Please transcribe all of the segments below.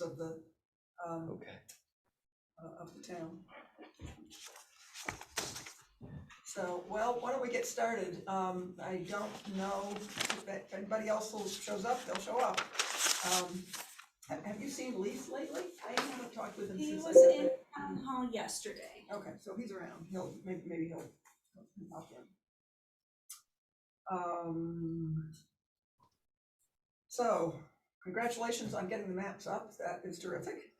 of the Okay. of the town. So, well, why don't we get started? I don't know if anybody else shows up, they'll show up. Have you seen Leaf lately? I haven't talked with him He since I was got in there. town hall yesterday. Okay, so he's around. Maybe he'll pop in. So congratulations on getting the maps up. That is terrific.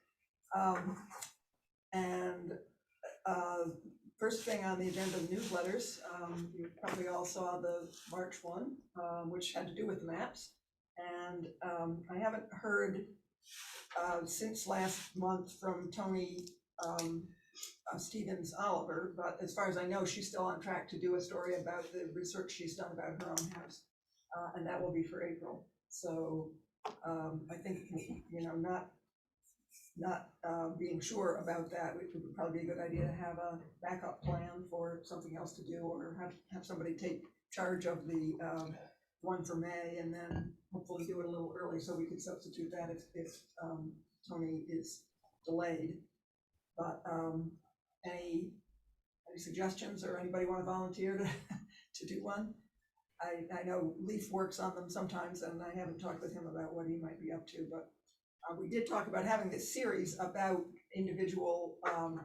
And first thing on the agenda, newsletters. You probably all saw the March one, which had to do with the maps. And I haven't heard since last month from Tony Stevens Oliver, but as far as I know, she's still on track to do a story about the research she's done about her own house, and that will be for April. So I think, you know, not being sure about that, it would probably be a good idea to have a backup plan for something else to do, or have somebody take charge of the one for May, and then hopefully do it a little early so we could substitute that if Tony is delayed. But any suggestions, or anybody want to volunteer to do one? I know Leaf works on them sometimes, and I haven't talked with him about what he might be up to, but we did talk about having this series about individual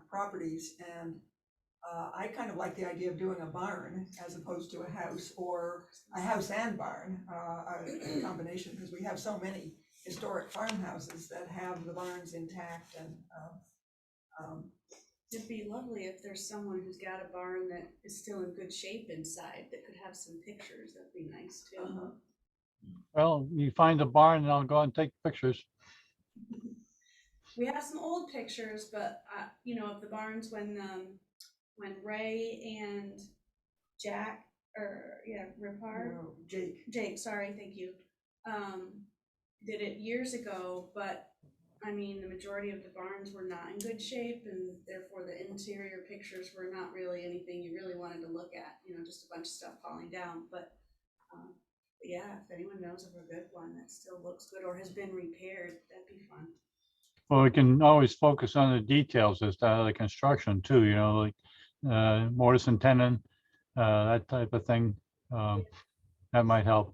properties, and I kind of like the idea of doing a barn as opposed to a house, or a house and barn, a combination, because we have so many historic farmhouses that have the barns intact. And It'd be lovely if there's someone who's got a barn that is still in good shape inside that could have some pictures. That'd be nice too. Well, you find a barn and I'll go and take pictures. We have some old pictures, but you know, of the barns when Ray and Jack, Ripard, Jake, sorry, thank you, did it years ago, but I mean, the majority of the barns were not in good shape, and therefore the interior pictures were not really anything you really wanted to look at, you know, just a bunch of stuff falling down. But yeah, if anyone knows of a good one that still looks good or has been repaired, that'd be fun. Well, we can always focus on the details as to the construction too, you know, like mortise and tenon, that type of thing. That might help.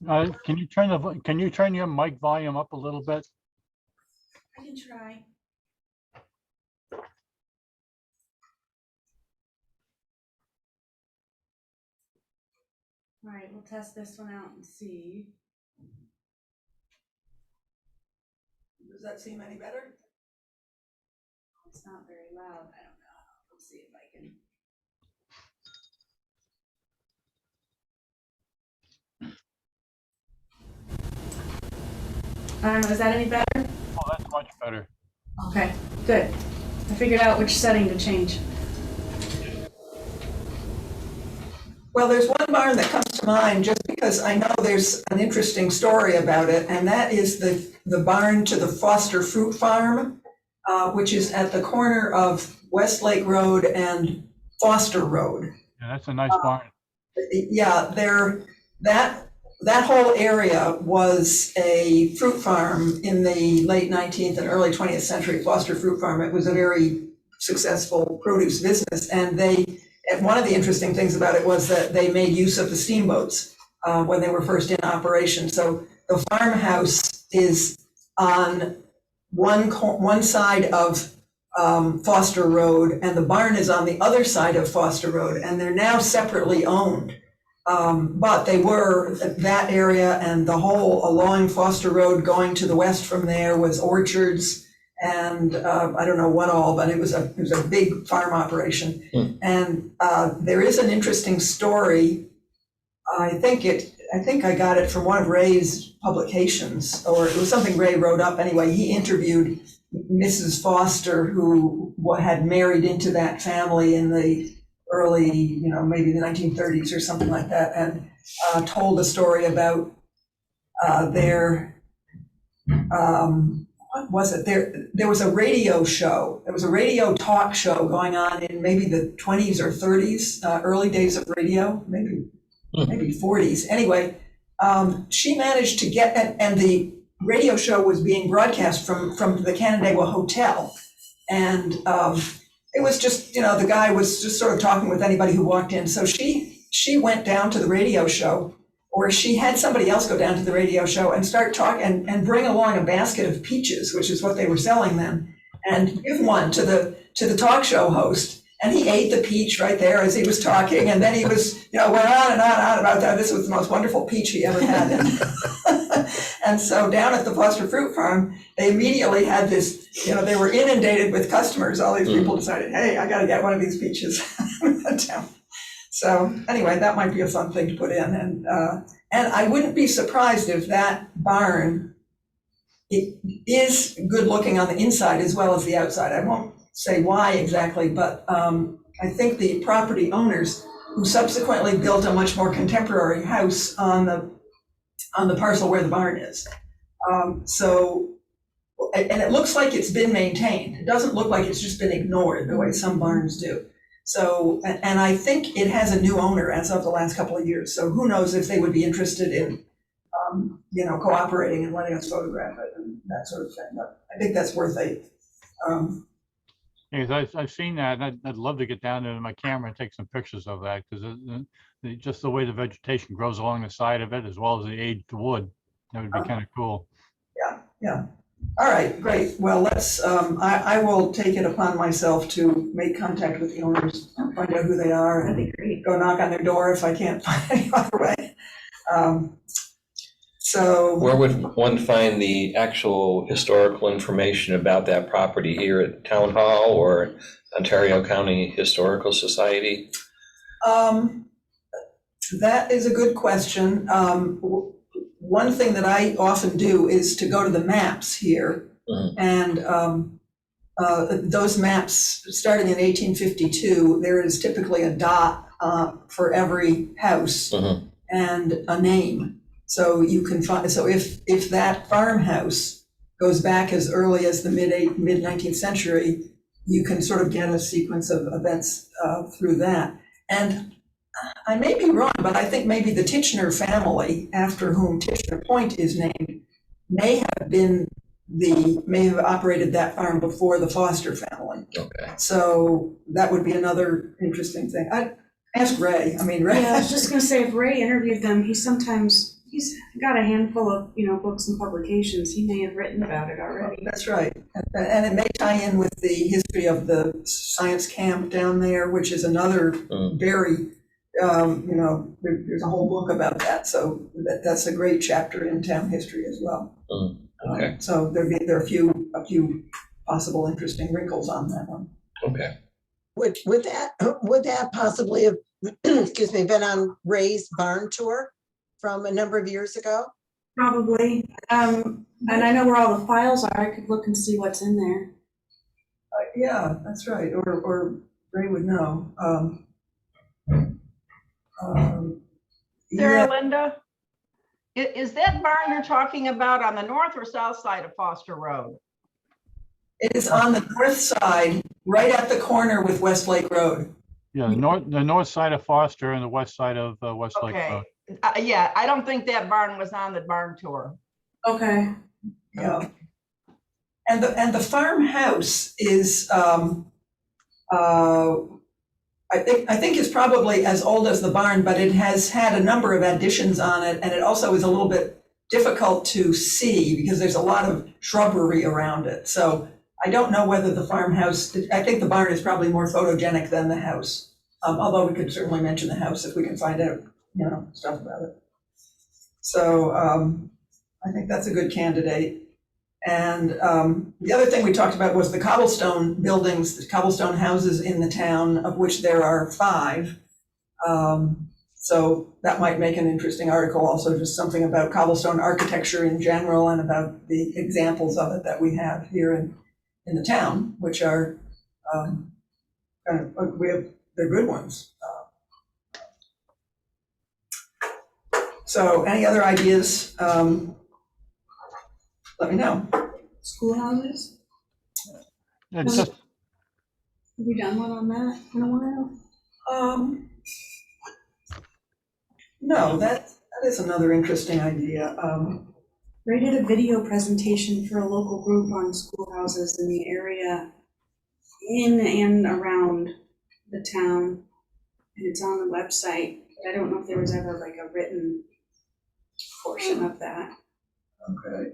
Can you turn your mic volume up a little bit? I can try. All right, we'll test this one out and see. does that seem any better? It's not very loud. I don't know. We'll see if I can. I don't know. Is that any better? Oh, that's much better. Okay, good. I figured out which setting to change. Well, there's one barn that comes to mind just because I know there's an interesting story about it, and that is the barn to the Foster Fruit Farm, which is at the corner of Westlake Road and Foster Road. Yeah, that's a nice barn. Yeah, that whole area was a fruit farm in the late 19th and early 20th century. Foster Fruit Farm. It was a very successful produce business, and one of the interesting things about it was that they made use of the steamboats when they were first in operation. So the farmhouse is on one side of Foster Road, and the barn is on the other side of Foster Road, and they're now separately owned. But they were, that area and the whole along Foster Road going to the west from there was orchards, and I don't know what all, but it was a big farm operation. And there is an interesting story. I think I got it from one of Ray's publications, or it was something Ray wrote up anyway. He interviewed Mrs. Foster, who had married into that family in the early, you know, maybe the 1930s or something like that, and told a story about their, what was it? There was a radio show. There was a radio talk show going on in maybe the 20s or 30s, early days of radio, maybe 40s. Anyway, she managed to get, and the radio show was being broadcast from the Canandaigua Hotel. And it was just, the guy was just sort of talking with anybody who walked in. So she went down to the radio show, or she had somebody else go down to the radio show and start talking and bring along a basket of peaches, which is what they were selling then, and give one to the talk show host. And he ate the peach right there as he was talking. And then he was, went on and on and on about that. This was the most wonderful peach he ever had. And so down at the Foster Fruit Farm, they immediately had this, they were inundated with customers. All these people decided, hey, I got to get one of these peaches. So anyway, that might be a fun thing to put in. And I wouldn't be surprised if that barn, it is good looking on the inside as well as the outside. I won't say why exactly, but I think the property owners who subsequently built a much more contemporary house on the parcel where the barn is. And it looks like it's been maintained. It doesn't look like it's just been ignored the way some barns do. So, and I think it has a new owner as of the last couple of years. So who knows if they would be interested in, cooperating and letting us photograph it and that sort of thing. But I think that's worth a. Yes, I've seen that. And I'd love to get down there with my camera and take some pictures of that, because just the way the vegetation grows along the side of it, as well as the aged wood, that would be kind of cool. Yeah. All right, great. Well, let's. I will take it upon myself to make contact with the owners, find out who they are, and That'd be great. go knock on their door if I can't find any other way. So. Where would one find the actual historical information about that property? Here at Town Hall or Ontario County Historical Society? That is a good question. One thing that I often do is to go to the maps here, and those maps, starting in 1852, there is typically a dot for every house and a name. So you can find, so if that farmhouse goes back as early as the mid 19th century, you can sort of get a sequence of events through that. And I may be wrong, but I think maybe the Titchener family, after whom Titchener Point is named, may have operated that farm before the Foster family. Okay. So that would be another interesting thing. I'd ask Ray. Ray. Yeah, I was just gonna say, if Ray interviewed them, he's got a handful of, books and publications. He may have written about it already. That's right. And it may tie in with the history of the science camp down there, which is another very, there's a whole book about that. So that's a great chapter in town history as well. Okay. So there are a few possible interesting wrinkles on that one. Okay. Would that possibly have, been on Ray's barn tour from a number of years ago? Probably. And I know where all the files are. I could look and see what's in there. Yeah, that's right. Or Ray would know. Sarah, Linda, is that barn you're talking about on the north or south side of Foster Road? It is on the north side, right at the corner with Westlake Road. Yeah, the north side of Foster and the west side of Westlake Road. Yeah, I don't think that barn was on the barn tour. Okay. Yeah. And the farmhouse is I think is probably as old as the barn, but it has had a number of additions on it, and it also is a little bit difficult to see because there's a lot of shrubbery around it. So I don't know whether the farmhouse, I think the barn is probably more photogenic than the house, although we could certainly mention the house if we can find out, stuff about it. So I think that's a good candidate. And the other thing we talked about was the cobblestone buildings, the cobblestone houses in the town, of which there are 5. So that might make an interesting article, also just something about cobblestone architecture in general and about the examples of it that we have here in the town, which are they're good ones. So any other ideas? Let me know. Schoolhouses? It's just, Have we done one on that in a while? No, that is another interesting idea. Ray did a video presentation for a local group on schoolhouses in the area in and around the town, and it's on the website. But I don't know if there was ever like a written portion of that. Okay.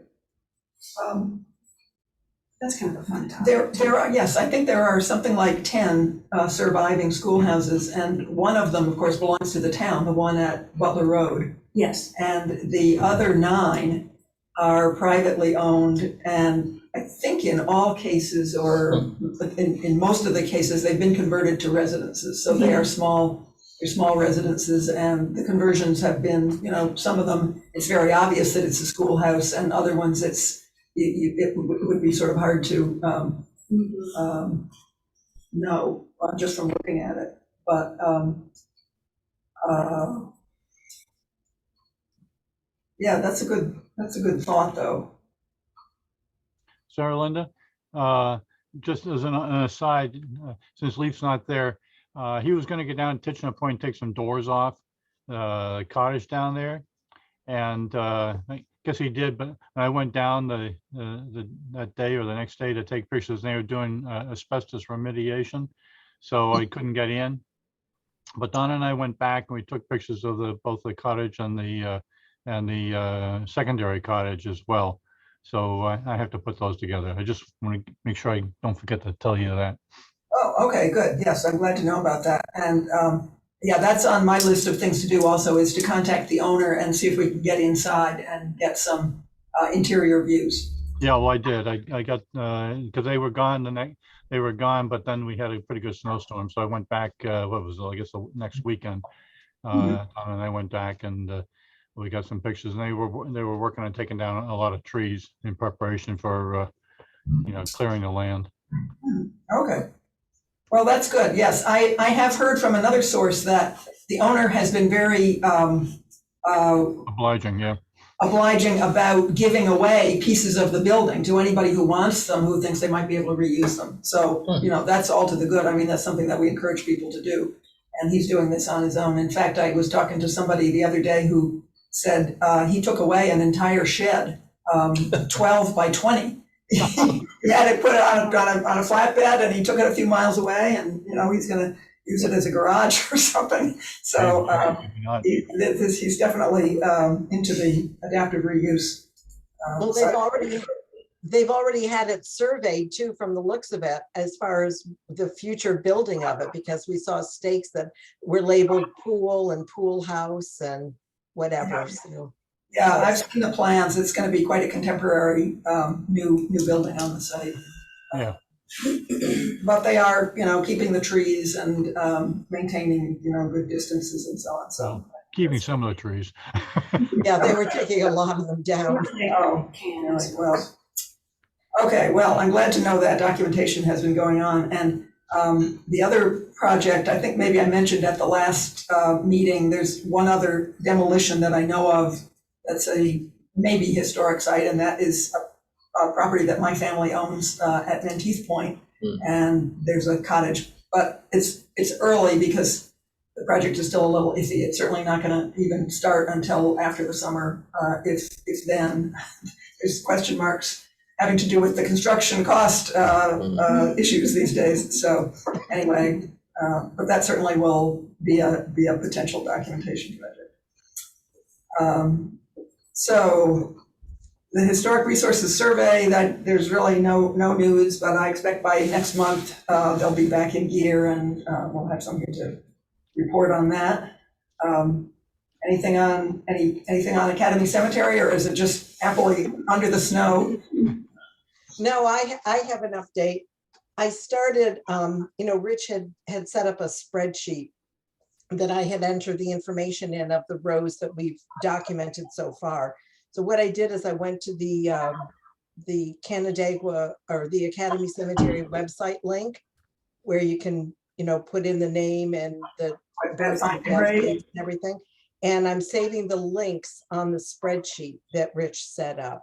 That's kind of a fun topic. There are, yes, I think there are something like 10 surviving schoolhouses, and one of them, of course, belongs to the town, the one at Butler Road. Yes. And the other 9 are privately owned, and I think in all cases, or in most of the cases, they've been converted to residences. So they are they're small residences, and the conversions have been, some of them, it's very obvious that it's a schoolhouse, and other ones, it would be sort of hard to know just from looking at it. But yeah, that's a good thought, though. Sarah Linda, just as an aside, since Leaf's not there, he was going to get down to Titchener Point and take some doors off the cottage down there. And I guess he did, but I went down that day or the next day to take pictures. They were doing asbestos remediation, so I couldn't get in. But Donna and I went back and we took pictures of both the cottage and the secondary cottage as well. So I have to put those together. I just want to make sure I don't forget to tell you that. Oh, okay, good. Yes, I'm glad to know about that. And yeah, that's on my list of things to do also, is to contact the owner and see if we can get inside and get some interior views. Yeah, well, I did. I got, because they were gone they were gone, but then we had a pretty good snowstorm. So I went back, what was it, I guess the next weekend. And I went back and we got some pictures, and they were working on taking down a lot of trees in preparation for, clearing the land. Okay. Well, that's good. Yes, I have heard from another source that the owner has been very Obliging, yeah. obliging about giving away pieces of the building to anybody who wants them, who thinks they might be able to reuse them. So, that's all to the good. I mean, that's something that we encourage people to do. And he's doing this on his own. In fact, I was talking to somebody the other day who said he took away an entire shed, 12 by 20. He had it put it on a flatbed, and he took it a few miles away, and he's going to use it as a garage or something. So he's definitely into the adaptive reuse. Well, they've already had it surveyed too, from the looks of it, as far as the future building of it, because we saw stakes that were labeled pool and pool house and whatever. Yeah. So. Yeah, I've seen the plans. It's going to be quite a contemporary new building on the site. Yeah. But they are, keeping the trees and maintaining, good distances and so on. So Keeping some of the trees. Yeah, they were taking a lot of them down. Oh, really? Well, okay. Well, I'm glad to know that documentation has been going on. And the other project, I think maybe I mentioned at the last meeting, there's one other demolition that I know of that's a maybe historic site, and that is a property that my family owns at Menteith Point, and there's a cottage, but it's early because the project is still a little iffy. It's certainly not going to even start until after the summer, if then. There's question marks having to do with the construction cost issues these days. So anyway, but that certainly will be a potential documentation project. So the Historic Resources Survey, that there's really no news, but I expect by next month they'll be back in gear, and we'll have something to report on that. Anything on Academy Cemetery, or is it just happily under the snow? No, I have an update. I started, Rich had set up a spreadsheet that I had entered the information in of the rows that we've documented so far. So what I did is I went to the Canandaigua, or the Academy Cemetery website link, where you can, put in the name and the birth and everything. And I'm saving the links on the spreadsheet that Rich set up,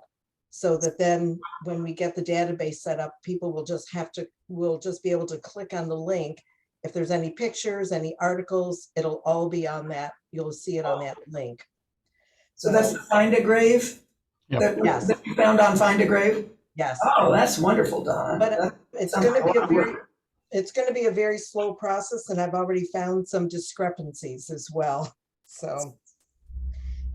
so that then when we get the database set up, people will just be able to click on the link. If there's any pictures, any articles, it'll all be on that. You'll see it on that link. So that's the Find a Grave? Yep. Yes. that you found on Find a Grave? Yes. Oh, that's wonderful, Donna. But That it's sounds going to like be a a lot of very, work. it's going to be a very slow process, and I've already found some discrepancies as well. So,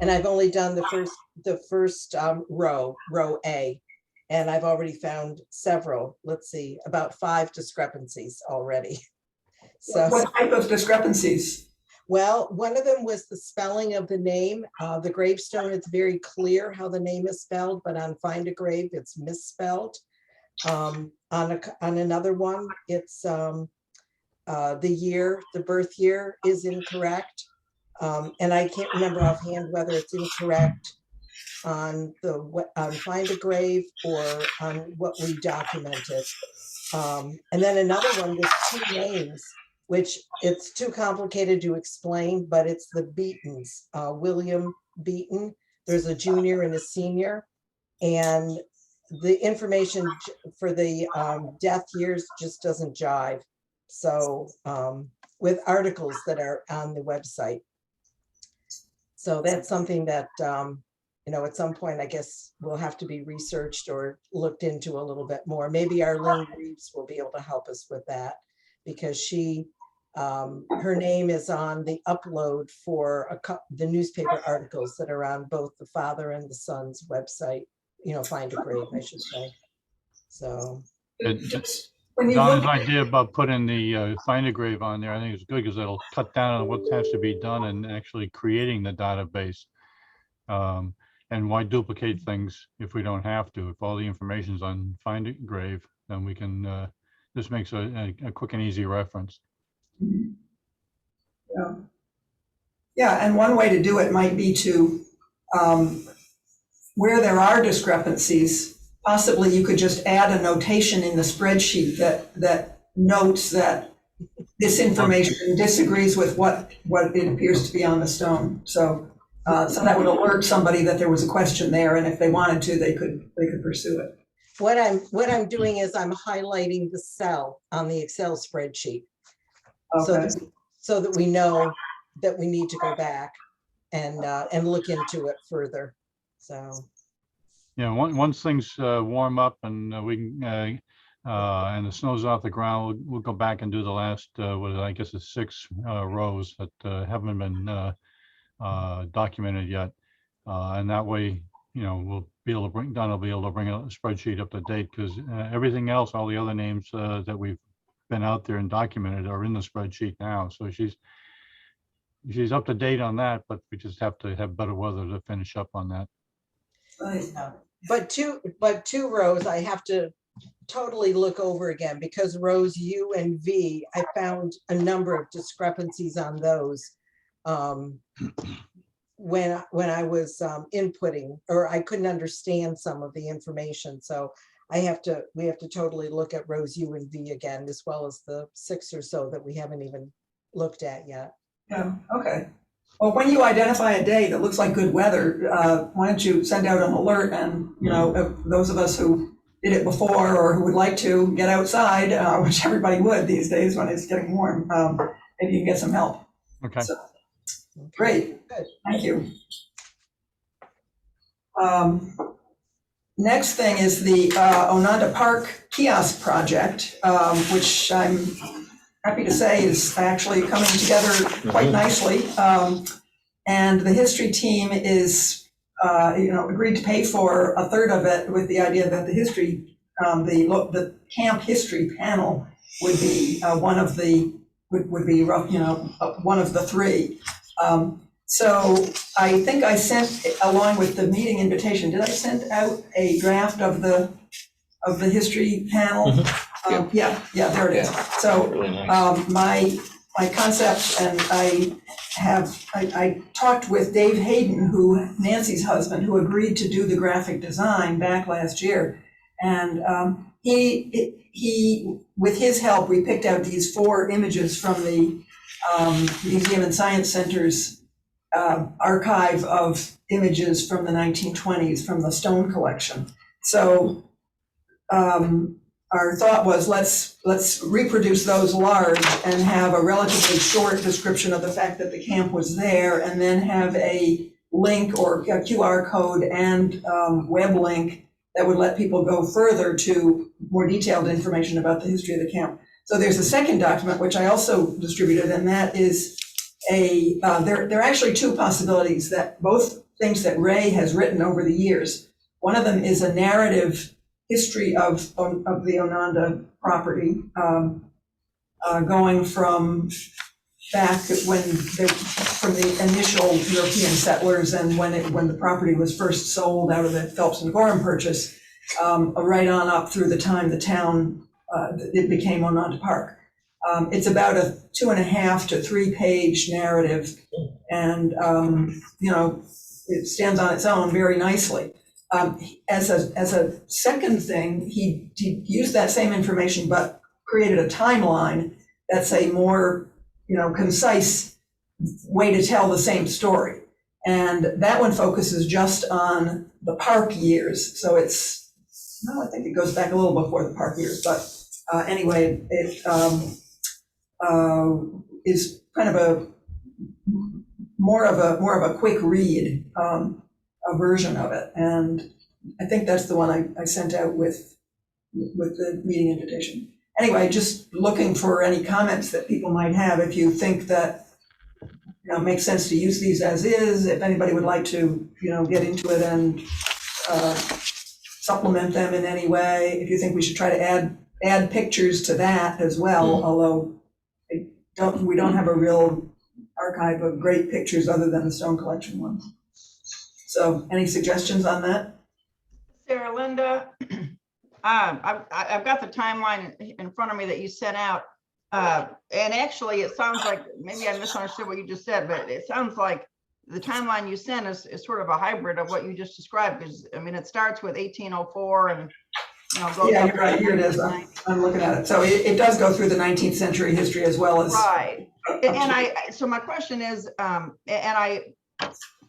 and I've only done the first row A, and I've already found several, let's see, about 5 discrepancies already. So, What type of discrepancies? well, one of them was the spelling of the name. The gravestone, it's very clear how the name is spelled, but on Find a Grave, it's misspelled. On another one, it's the birth year is incorrect. And I can't remember offhand whether it's incorrect on Find a Grave or on what we documented. And then another one, there's 2 names, which it's too complicated to explain, but it's the Beatons, William Beaton. There's a junior and a senior, and the information for the death years just doesn't jive. So with articles that are on the website. So that's something that, at some point, I guess will have to be researched or looked into a little bit more. Maybe Arlene Reeves will be able to help us with that, because her name is on the upload for the newspaper articles that are on both the father and the son's website, Find a Grave, I should say. So. When you Don's look, idea about putting the Find a Grave on there, I think it's good because it'll cut down on what has to be done in actually creating the database. And why duplicate things if we don't have to? If all the information's on Find a Grave, then we can, this makes a quick and easy reference. yeah, and one way to do it might be to, where there are discrepancies, possibly you could just add a notation in the spreadsheet that notes that this information disagrees with what it appears to be on the stone. So that would alert somebody that there was a question there, and if they wanted to, they could pursue it. What I'm doing is I'm highlighting the cell on the Excel spreadsheet. Okay. So that we know that we need to go back and look into it further. So. Yeah, once things warm up and we can, and the snow's off the ground, we'll go back and do the last, I guess it's 6 rows that haven't been documented yet. And that way, we'll be able to Don will be able to bring a spreadsheet up to date, because everything else, all the other names that we've been out there and documented are in the spreadsheet now. So she's up to date on that, but we just have to have better weather to finish up on that. Right. But two rows I have to totally look over again, because rows U and V, I found a number of discrepancies on those when I was inputting, or I couldn't understand some of the information. So we have to totally look at rows U and V again, as well as the 6 or so that we haven't even looked at yet. Yeah, okay. Well, when you identify a day that looks like good weather, why don't you send out an alert, and, those of us who did it before or who would like to get outside, which everybody would these days when it's getting warm, maybe you can get some help. Okay. So, great, Good. Thank you. Next thing is the Onanda Park Kiosk project, which I'm happy to say is actually coming together quite nicely. And the history team is, agreed to pay for a third of it, with the idea that the history, the camp history panel would be one of the, one of the 3. So I think I sent, along with the meeting invitation, did I send out a draft of the history panel? Mm-hmm. Yeah, there it is. So Really nice. my concept, and I talked with Dave Hayden, Nancy's husband, who agreed to do the graphic design back last year. And he, with his help, we picked out these 4 images from the Museum and Science Center's archive of images from the 1920s from the stone collection. So our thought was, let's reproduce those large and have a relatively short description of the fact that the camp was there, and then have a link or a QR code and web link that would let people go further to more detailed information about the history of the camp. So there's a second document, which I also distributed, and that is there are actually two possibilities, that both things that Ray has written over the years. One of them is a narrative history of the Onanda property, going from back from the initial European settlers and when the property was first sold out of the Phelps and Gorham purchase, right on up through the time the town it became Onanda Park. It's about a 2.5 to 3 page narrative, and it stands on its own very nicely. As a second thing, he used that same information but created a timeline that's a more concise way to tell the same story. And that one focuses just on the park years. So I think it goes back a little before the park years, but anyway, it is kind of a more of a quick read, a version of it. And I think that's the one I sent out with the meeting invitation. Anyway, just looking for any comments that people might have. If you think that it makes sense to use these as is, if anybody would like to get into it and supplement them in any way, if you think we should try to add pictures to that as well, although we don't have a real archive of great pictures other than the stone collection ones. So any suggestions on that? Sarah, Linda, I've got the timeline in front of me that you sent out. And actually, it sounds like, maybe I misunderstood what you just said, but it sounds like the timeline you sent is sort of a hybrid of what you just described. Because it starts with 1804 and goes Yeah, up you're right. Here it is. I'm looking at it. So it does go through the 19th century history as well as right. So my question is,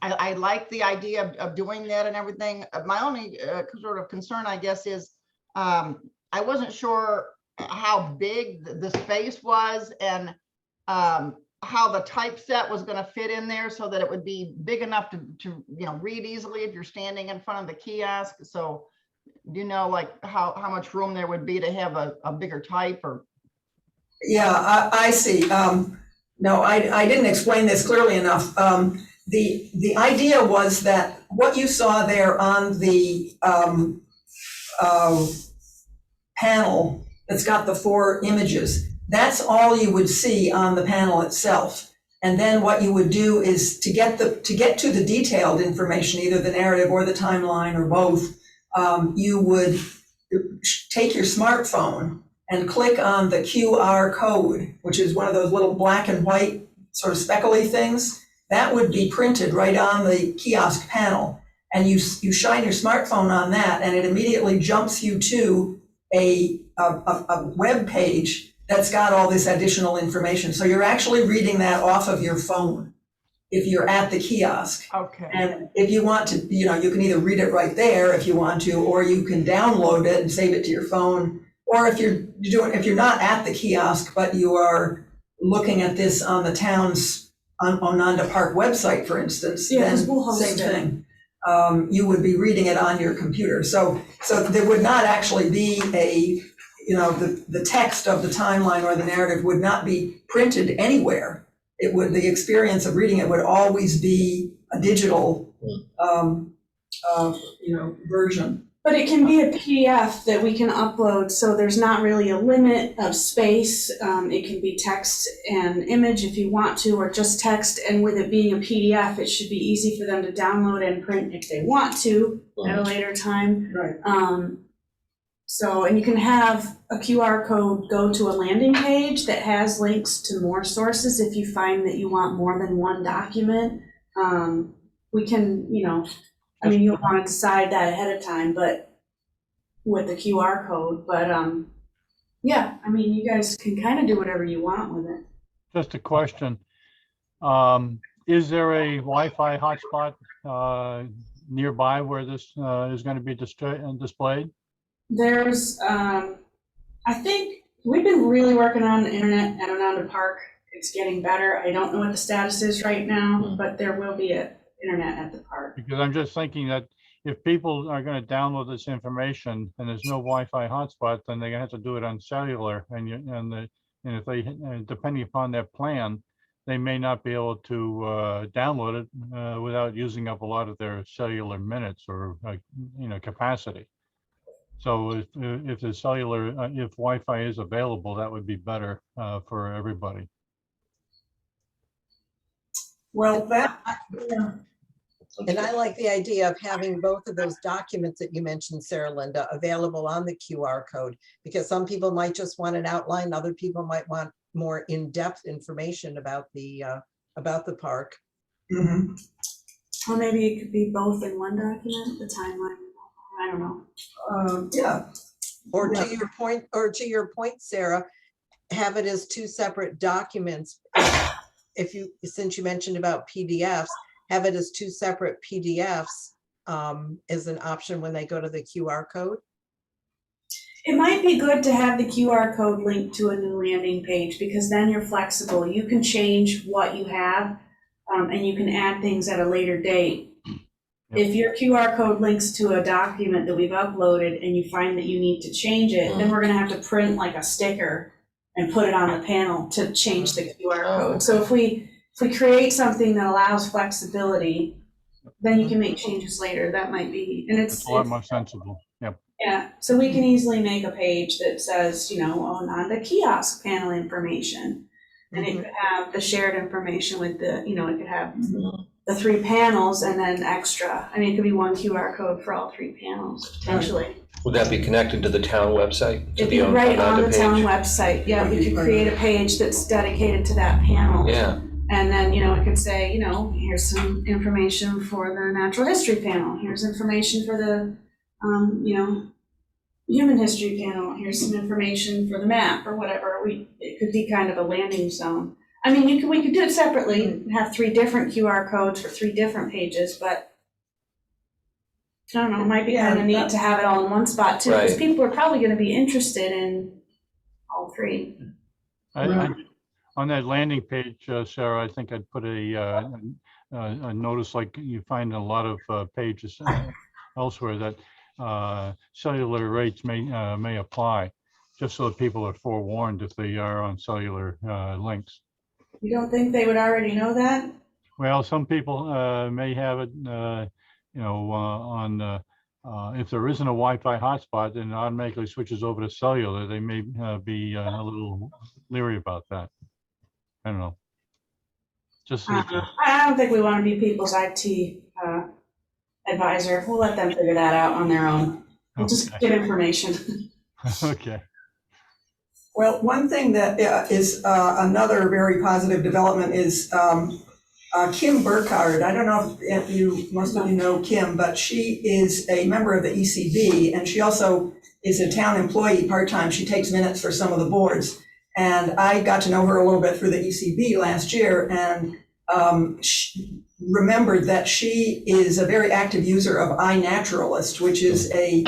I like the idea of doing that and everything. My only sort of concern, I guess, is I wasn't sure how big the space was and how the typeset was going to fit in there so that it would be big enough to read easily if you're standing in front of the kiosk. So do you know like how much room there would be to have a bigger type? Or yeah, I see. No, I didn't explain this clearly enough. The idea was that what you saw there on the panel that's got the 4 images, that's all you would see on the panel itself. And then what you would do is to get to the detailed information, either the narrative or the timeline or both, you would take your smartphone and click on the QR code, which is one of those little black and white sort of speckly things. That would be printed right on the kiosk panel. And you shine your smartphone on that, and it immediately jumps you to a web page that's got all this additional information. So you're actually reading that off of your phone if you're at the kiosk. okay. And if you want to, you can either read it right there if you want to, or you can download it and save it to your phone. Or if you're not at the kiosk, but you are looking at this on the town's Onanda Park website, for instance, Yeah, then 'cause we'll host same it. thing. You would be reading it on your computer. So there would not actually be the text of the timeline or the narrative would not be printed anywhere. The experience of reading it would always be a digital, version. But it can be a PDF that we can upload, so there's not really a limit of space. It can be text and image if you want to, or just text. And with it being a PDF, it should be easy for them to download and print if they want to at a later time. Right. And you can have a QR code go to a landing page that has links to more sources if you find that you want more than one document. We can, you'll want to decide that ahead of time, but with the QR code, but you guys can kind of do whatever you want with it. Just a question. Is there a Wi-Fi hotspot nearby where this is going to be displayed? There's, I think we've been really working on the internet at Onanda Park. It's getting better. I don't know what the status is right now, but there will be internet at the park. Because I'm just thinking that if people are gonna download this information and there's no Wi-Fi hotspot, then they're gonna have to do it on cellular, and if they, depending upon their plan, they may not be able to download it without using up a lot of their cellular minutes or, capacity. So if the cellular, if Wi-Fi is available, that would be better for everybody. Well, that, yeah. And I like the idea of having both of those documents that you mentioned, Sarah Linda, available on the QR code, because some people might just want an outline, other people might want more in-depth information about the park. Mhm. Or maybe it could be both in one document, the timeline. I don't know. Yeah, Or Yeah. to your point, Sarah, have it as two separate documents. Since you mentioned about PDFs, have it as two separate PDFs as an option when they go to the QR code. It might be good to have the QR code linked to a new landing page, because then you're flexible. You can change what you have, and you can add things at a later date. If your QR code links to a document that we've uploaded and you find that you need to change it, then we're gonna have to print like a sticker and put it on the panel to change the QR code. So if we create something that allows flexibility, then you can make changes later. That might be, and It's a lot more sensible. Yep. yeah, so we can easily make a page that says, Onanda Kiosk panel information. And it could have the shared information with the, it could have the 3 panels and then extra. I mean, it could be one QR code for all 3 panels, potentially. Would that be connected to the town website? To It'd be the right on the Onanda town page? website. Yeah, we could create a page that's dedicated to that panel. Yeah, And then, it could say, here's some information for the natural history panel. Here's information for the, human history panel. Here's some information for the map or whatever. It could be kind of a landing zone. I mean, we could do it separately and have 3 different QR codes for 3 different pages, but I don't know, it might be kind of neat to have it all in one spot too, because Right. people are probably going to be interested in all 3. On that landing page, Sarah, I think I'd put a notice like you find in a lot of pages elsewhere that cellular rates may apply, just so that people are forewarned if they are on cellular links. You don't think they would already know that? Well, some people may have it, if there isn't a Wi-Fi hotspot, then it automatically switches over to cellular. They may be a little leery about that. I don't know. I don't think we want to be people's IT advisor. We'll let them figure that out on their own. We'll just get information. Okay. well, one thing that is another very positive development is Kim Burkhard. I don't know if most of you know Kim, but she is a member of the ECB, and she also is a town employee part-time. She takes minutes for some of the boards. And I got to know her a little bit through the ECB last year, and she remembered that she is a very active user of iNaturalist, which is an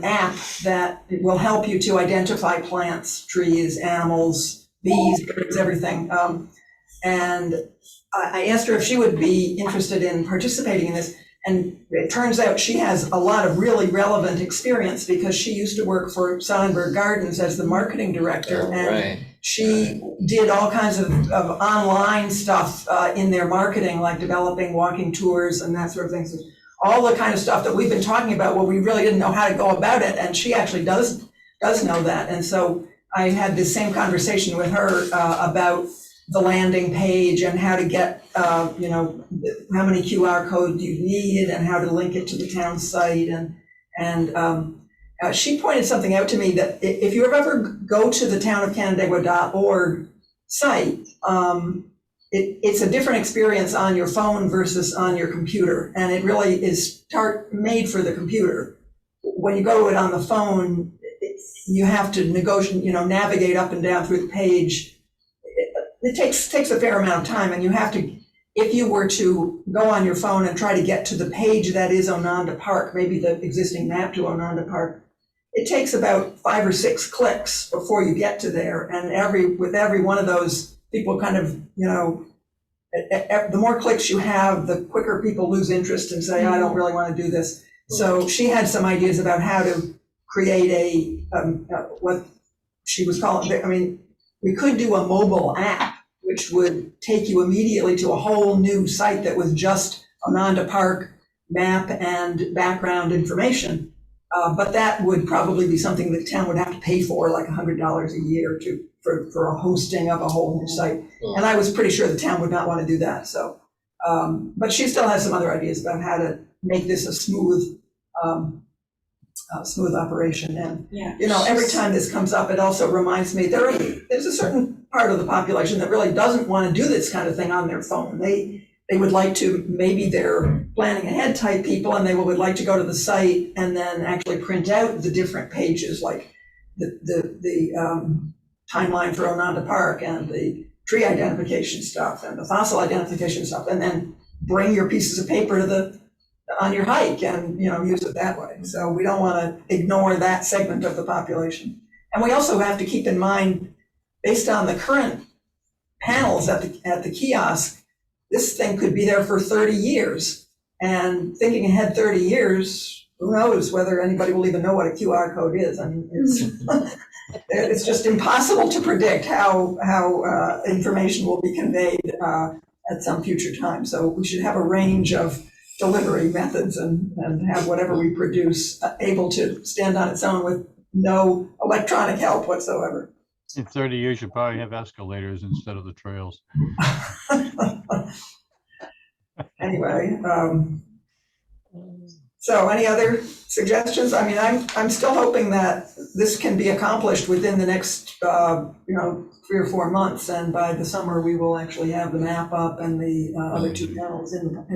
app that will help you to identify plants, trees, animals, bees, birds, everything. And I asked her if she would be interested in participating in this. And it turns out she has a lot of really relevant experience, because she used to work for Sonnenberg Gardens as the marketing director. And she did all kinds of online stuff in their marketing, like developing walking tours and that sort of thing. So all the kind of stuff that we've been talking about, where we really didn't know how to go about it. And she actually does know that. And so I had this same conversation with her about the landing page and how to get, how many QR codes you need and how to link it to the town site. And she pointed something out to me that if you ever go to the townofcanandaigua.org site, it's a different experience on your phone versus on your computer. And it really is made for the computer. When you go to it on the phone, you have to navigate up and down through the page. It takes a fair amount of time, and you have to, if you were to go on your phone and try to get to the page that is Onanda Park, maybe the existing map to Onanda Park, it takes about 5 or 6 clicks before you get to there. And with every one of those, people kind of, the more clicks you have, the quicker people lose interest and say, I don't really want to do this. So she had some ideas about how to create what she was calling, I mean, we could do a mobile app, which would take you immediately to a whole new site that was just Onanda Park map and background information. But that would probably be something that the town would have to pay for, like $100 a year for a hosting of a whole new site. And I was pretty sure the town would not want to do that. So, but she still has some other ideas about how to make this a smooth operation. And you know, every time this comes up, it also reminds me there's a certain part of the population that really doesn't want to do this kind of thing on their phone. They would like to, maybe they're planning ahead type people, and they would like to go to the site and then actually print out the different pages, like the timeline for Onanda Park and the tree identification stuff and the fossil identification stuff, and then bring your pieces of paper to on your hike and, you know, use it that way. So we don't want to ignore that segment of the population. And we also have to keep in mind, based on the current panels at the kiosk, this thing could be there for 30 years. And thinking ahead 30 years, who knows whether anybody will even know what a QR code is. I mean, it's just impossible to predict how information will be conveyed at some future time. So we should have a range of delivery methods and have whatever we produce able to stand on its own with no electronic help whatsoever. In 30 years, you'll probably have escalators instead of the trails. Anyway, so any other suggestions? I mean, I'm still hoping that this can be accomplished within the next, 3 or 4 months, and by the summer we will actually have the map up and the other 2 panels in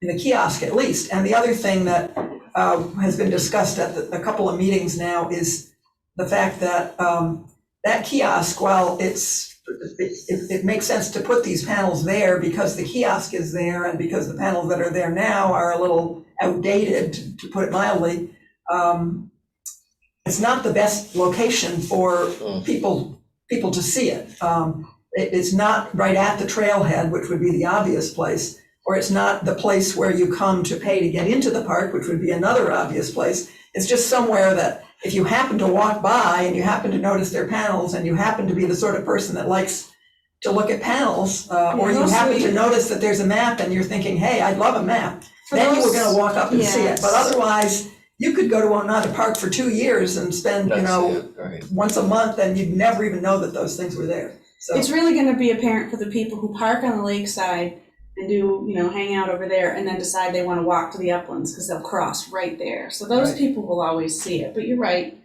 the kiosk at least. And the other thing that has been discussed at a couple of meetings now is the fact that that kiosk, while it makes sense to put these panels there because the kiosk is there and because the panels that are there now are a little outdated, to put it mildly, it's not the best location for people to see it. It's not right at the trailhead, which would be the obvious place, or it's not the place where you come to pay to get into the park, which would be another obvious place. It's just somewhere that if you happen to walk by and you happen to notice their panels and you happen to be the sort of person that likes to look at panels, or you happen to notice that there's a map and you're thinking, hey, I'd love a map, then you were going to walk up and see it. But otherwise, you could go to Onanda Park for 2 years and spend, once a month, and you'd never even know that those things were there. So it's really going to be apparent for the people who park on the lakeside and do, hang out over there and then decide they want to walk to the uplands because they'll cross right there. So those people will always see it. But you're right.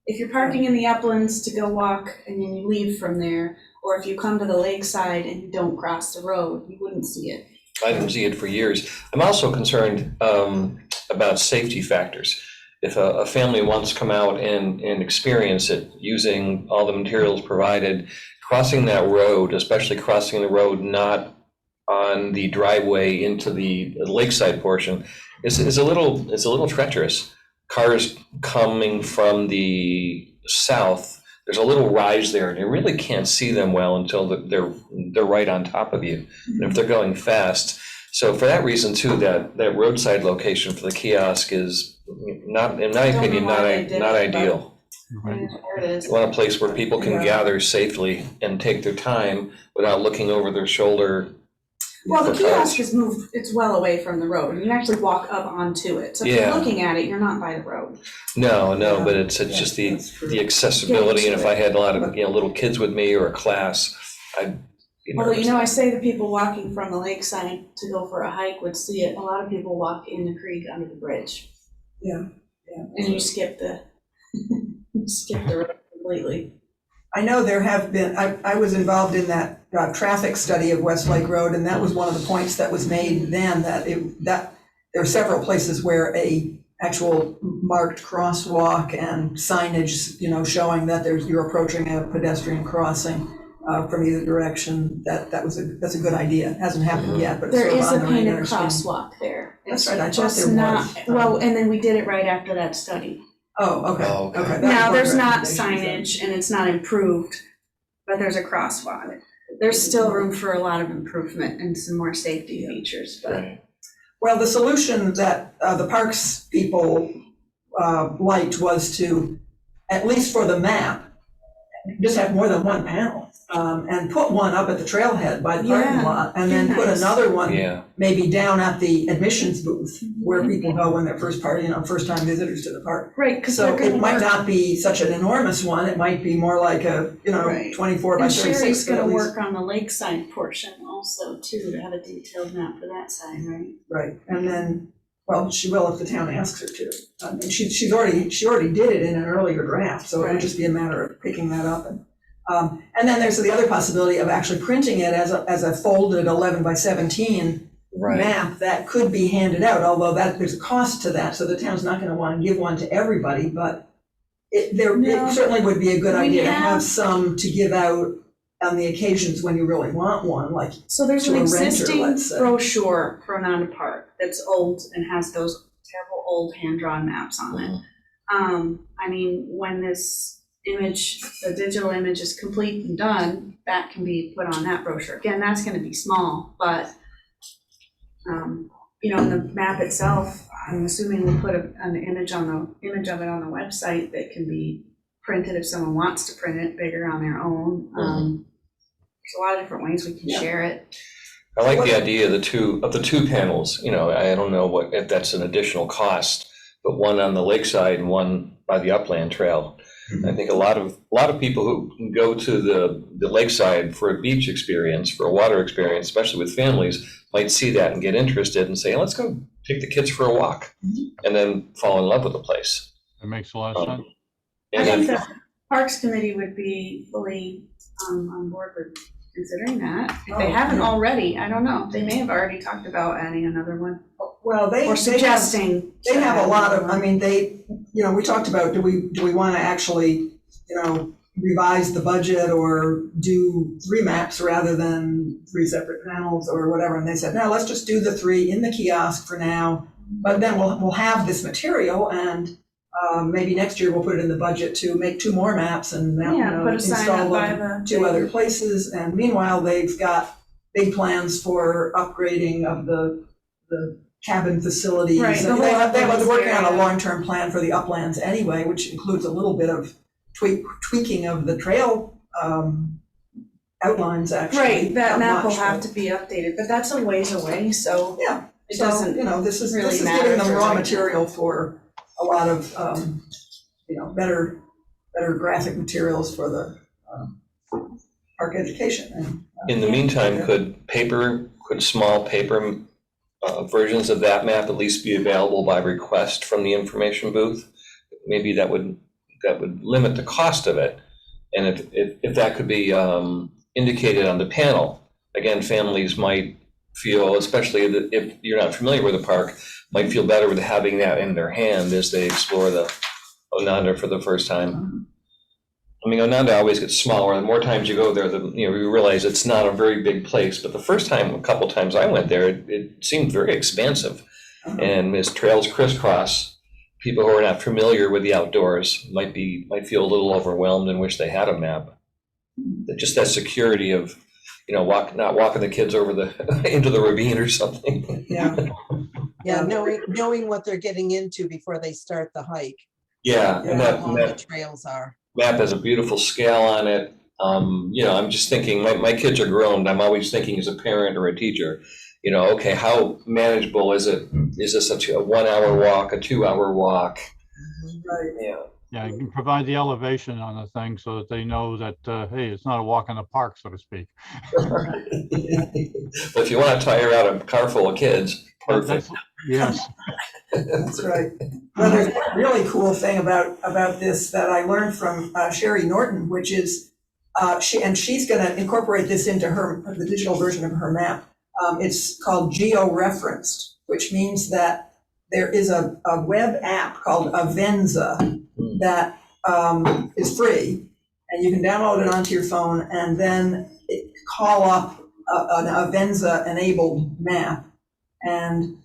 If you're parking in the uplands to go walk and then you leave from there, or if you come to the lakeside and you don't cross the road, you wouldn't see it. I didn't see it for years. I'm also concerned about safety factors. If a family wants to come out and experience it using all the materials provided, crossing that road, especially crossing the road not on the driveway into the lakeside portion, is a little treacherous. Cars coming from the south, there's a little rise there, and you really can't see them well until they're right on top of you, and if they're going fast. So for that reason too, that roadside location for the kiosk is not, in my opinion, not ideal. Right. There it is. You want a place where people can gather safely and take their time without looking over their shoulder. Well, the kiosk is moved, it's well away from the road, and you actually walk up onto it. So if you're looking at it, you're not by the road. No, but it's just the accessibility, and if I had a lot of little kids with me or a class, I'd be nervous. Although, I say the people walking from the lakeside to go for a hike would see it. A lot of people walk in the creek under the bridge. Yeah. And you skip the road completely. I know there have been, I was involved in that traffic study of Westlake Road, and that was one of the points that was made then, that there are several places where a actual marked crosswalk and signage, showing that you're approaching a pedestrian crossing from either direction. That's a good idea. It hasn't happened yet, but it's There sort of is on a the painted radar screen. crosswalk there. That's It's right, I thought just there not, was. well, and then we did it right after that study. Oh, okay. Okay. That Now, was there's one not recommendation, signage and it's not improved, but there's a crosswalk. there's still room for a lot of improvement and some more safety features, but. Right. Well, the solution that the parks people liked was to, at least for the map, just have more than one panel, and put one up at the trailhead by the parking Yeah, lot, and then put nice. another one Yeah, maybe down at the admissions booth, where people go when they're first time visitors to the park. Right, because So they're gonna it might work, not be such an enormous one, it might be more like a, Right. 24 by and 36. Sherry's but at gonna least- work on the lakeside portion also too, to have a detailed map for that side, right? Right, and then, well, she will if the town asks her to. And she already did it in an earlier draft, so it would Right. just be a matter of picking that up. And then there's the other possibility of actually printing it as a folded 11 by 17 right. map that could be handed out, although there's a cost to that, so the town's not gonna wanna give one to everybody, but it No. certainly would be a good We idea to have- have some to give out on the occasions when you really want one, like, So there's To an a renter, existing let's say. brochure for Onanda Park that's old and has those terrible old hand-drawn maps on it. I mean, when this image, the digital image is complete and done, that can be put on that brochure. Again, that's gonna be small, but, in the map itself, I'm assuming we'll put an image of it on the website that can be printed if someone wants to print it bigger on their own. There's a lot of different ways we can Yeah. share it. I like the idea of the two panels, I don't know if that's an additional cost, but one on the lakeside and one by the upland trail. I think a lot of people who go to the lakeside for a beach experience, for a water experience, especially with families, might see that and get interested and say, let's go take the kids for a walk, and then fall in love with the place. It makes a lot of sense. I And think then, the Parks Committee would be fully on board with considering that. If they Oh, haven't yeah. already, I don't know, they may have already talked about adding another one, well, they or have. suggesting. They to have add a lot of, another I one. mean, we talked about, do we want to actually, revise the budget or do 3 maps rather than 3 separate panels or whatever? And they said, no, let's just do the 3 in the kiosk for now, but then we'll have this material, and maybe next year we'll put it in the budget to make 2 more maps and Yeah, put a sign install up by them the. 2 other places. And meanwhile, they've got big plans for upgrading of the cabin facilities. Right, the And whole they were working on a area. long-term plan for the uplands anyway, which includes a little bit of tweaking of the trail outlines, actually. Right, that Not map will much, have but- to be updated, but that's a ways away, so Yeah, it so, doesn't. this is really giving matter them for raw right material for a lot of, better graphic materials for the park education. And, in the meantime, could small paper versions of that map at least be available by request from the information booth? Maybe that would limit the cost of it. And if that could be indicated on the panel, again, families might feel, especially if you're not familiar with the park, might feel better with having that in their hand as they explore the Onanda for the first time. I mean, Onanda always gets smaller. The more times you go there, you realize it's not a very big place. But the first time, a couple times I went there, it seemed very expansive. And as trails crisscross, people who are not familiar with the outdoors might feel a little overwhelmed and wish they had a map. Just that security of, not walking the kids over into the ravine or something. Yeah, Yeah, knowing what they're getting into before they start the hike, Yeah, and how that long the trails are. map has a beautiful scale on it. I'm just thinking, my kids are grown. I'm always thinking as a parent or a teacher, okay, how manageable is it? Is this a 1-hour walk, a 2-hour walk? right. Yeah. Yeah, you can provide the elevation on the thing so that they know that, hey, it's not a walk in the park, so to speak. But if you want to tire out a car full of kids, perfect. Yes, That's right. Well, there's a really cool thing about this that I learned from Sherry Norton, which is, she's going to incorporate this into the digital version of her map. It's called geo-referenced, which means that there is a web app called Avenza that is free, and you can download it onto your phone and then call up an Avenza-enabled map, and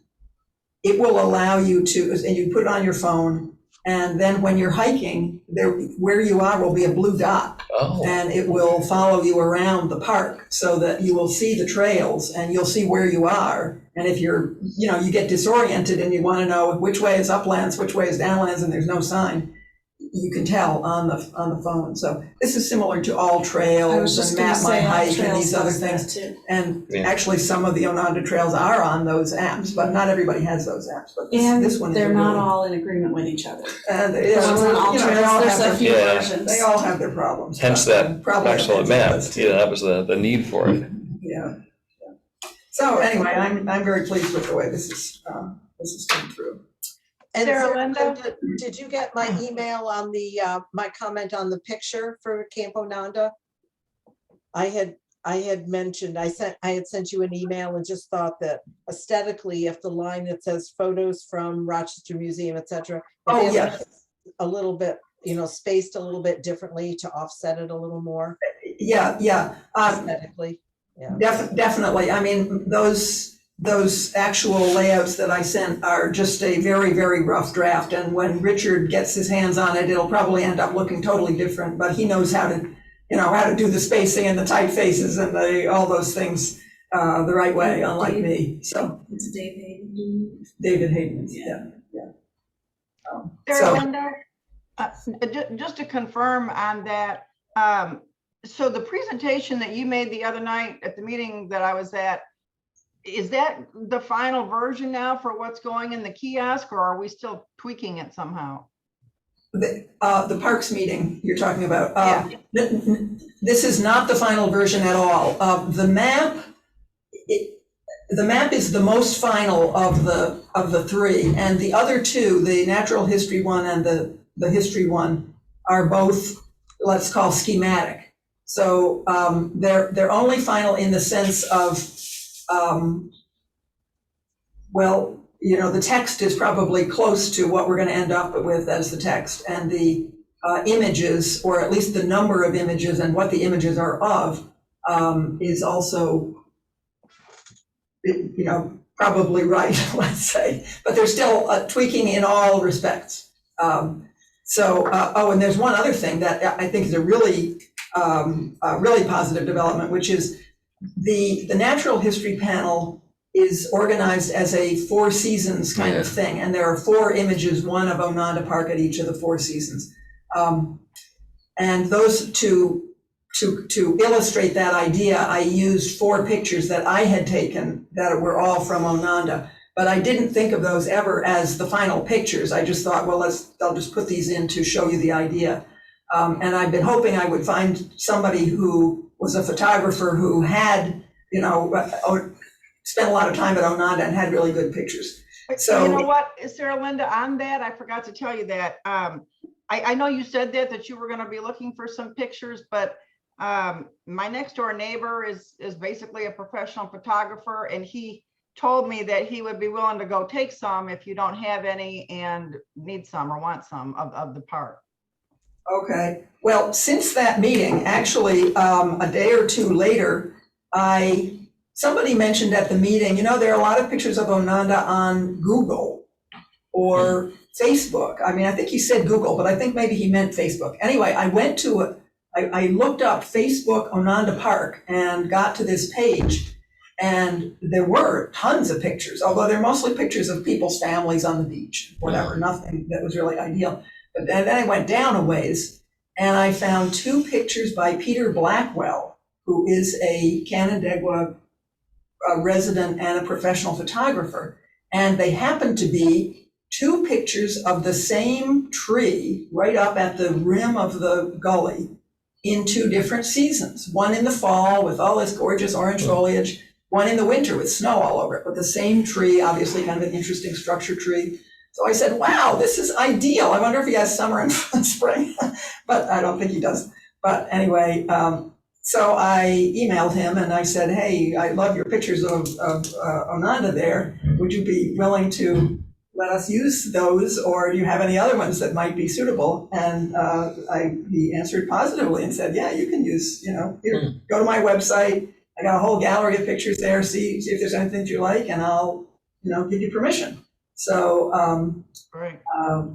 it will allow you to, and you put it on your phone, And then when you're hiking, there, where you are will be a blue dot. Oh, And it will follow you around the park so that you will see the trails and you'll see where you are. And if you're, you get disoriented and you want to know which way is uplands, which way is downlands, and there's no sign, you can tell on the phone. So this is similar to All I was Trails just and gonna Map My say, All Hike and Trails these other does that things. too. And Yeah. actually, some of the Onanda trails are on those apps, but not everybody has those apps. But this one is They're not really- all in agreement with each other. And The ones on All they all Trails, there's have a few Yeah. versions. they all have their problems. hence but, that probably excellent have map. those too. Yeah, that was the need for it. Yeah. So anyway, I'm very pleased with the way this is come through. And Sarah Sarah, Linda? did you get my email on the, my comment on the picture for Camp Onanda? I had mentioned, I had sent you an email and just thought that aesthetically, if the line that says photos from Rochester Museum, et cetera. Oh, if yeah. it's a little bit, spaced a little bit differently to offset it a little more Yeah. aesthetically. Yeah. Definitely. I mean, those actual layouts that I sent are just a very, very rough draft. And when Richard gets his hands on it, it'll probably end up looking totally different, but he knows how to do the spacing and the typefaces and all those things the right way, unlike me. So It's Dave Hayden. David Hayden, yeah. Sarah Linda, just to confirm on that, so the presentation that you made the other night at the meeting that I was at, is that the final version now for what's going in the kiosk, or are we still tweaking it somehow? The parks meeting you're talking about. Yeah. This is not the final version at all. The map is the most final of the three, and the other two, the natural history one and the history one, are both, let's call, schematic. So they're only final in the sense of, the text is probably close to what we're going to end up with as the text, and the images, or at least the number of images and what the images are of, is also, probably right, let's say. But there's still tweaking in all respects. And there's one other thing that I think is a really positive development, which is the natural history panel is organized as a Four Seasons kind of thing, and there are 4 images, one of Onanda Park at each of the 4 seasons. And those to illustrate that idea, I used 4 pictures that I had taken that were all from Onanda, but I didn't think of those ever as the final pictures. I just thought, well, I'll just put these in to show you the idea. And I've been hoping I would find somebody who was a photographer who had, spent a lot of time at Onanda and had really good pictures. So you know what, Sarah Linda, on that, I forgot to tell you that. I know you said that you were going to be looking for some pictures, but my next door neighbor is basically a professional photographer, and he told me that he would be willing to go take some if you don't have any and need some or want some of the park. Okay, well, since that meeting, actually, a day or two later, somebody mentioned at the meeting, there are a lot of pictures of Onanda on Google or Facebook. I mean, I think he said Google, but I think maybe he meant Facebook. Anyway, I looked up Facebook Onanda Park and got to this page, and there were tons of pictures, although they're mostly pictures of people's families on the beach, whatever, nothing that was really ideal. But then I went down a ways, and I found 2 pictures by Peter Blackwell, who is a Canandaigua resident and a professional photographer. And they happen to be 2 pictures of the same tree right up at the rim of the gully in 2 different seasons. One in the fall with all this gorgeous orange foliage, one in the winter with snow all over it, but the same tree, obviously kind of an interesting structure tree. So I said, wow, this is ideal. I wonder if he has summer and spring, but I don't think he does. But anyway, so I emailed him and I said, hey, I love your pictures of Onanda there. Would you be willing to let us use those, or do you have any other ones that might be suitable? And he answered positively and said, yeah, you can use, here, go to my website. I got a whole gallery of pictures there. See if there's anything that you like, and I'll, give you permission. So Right.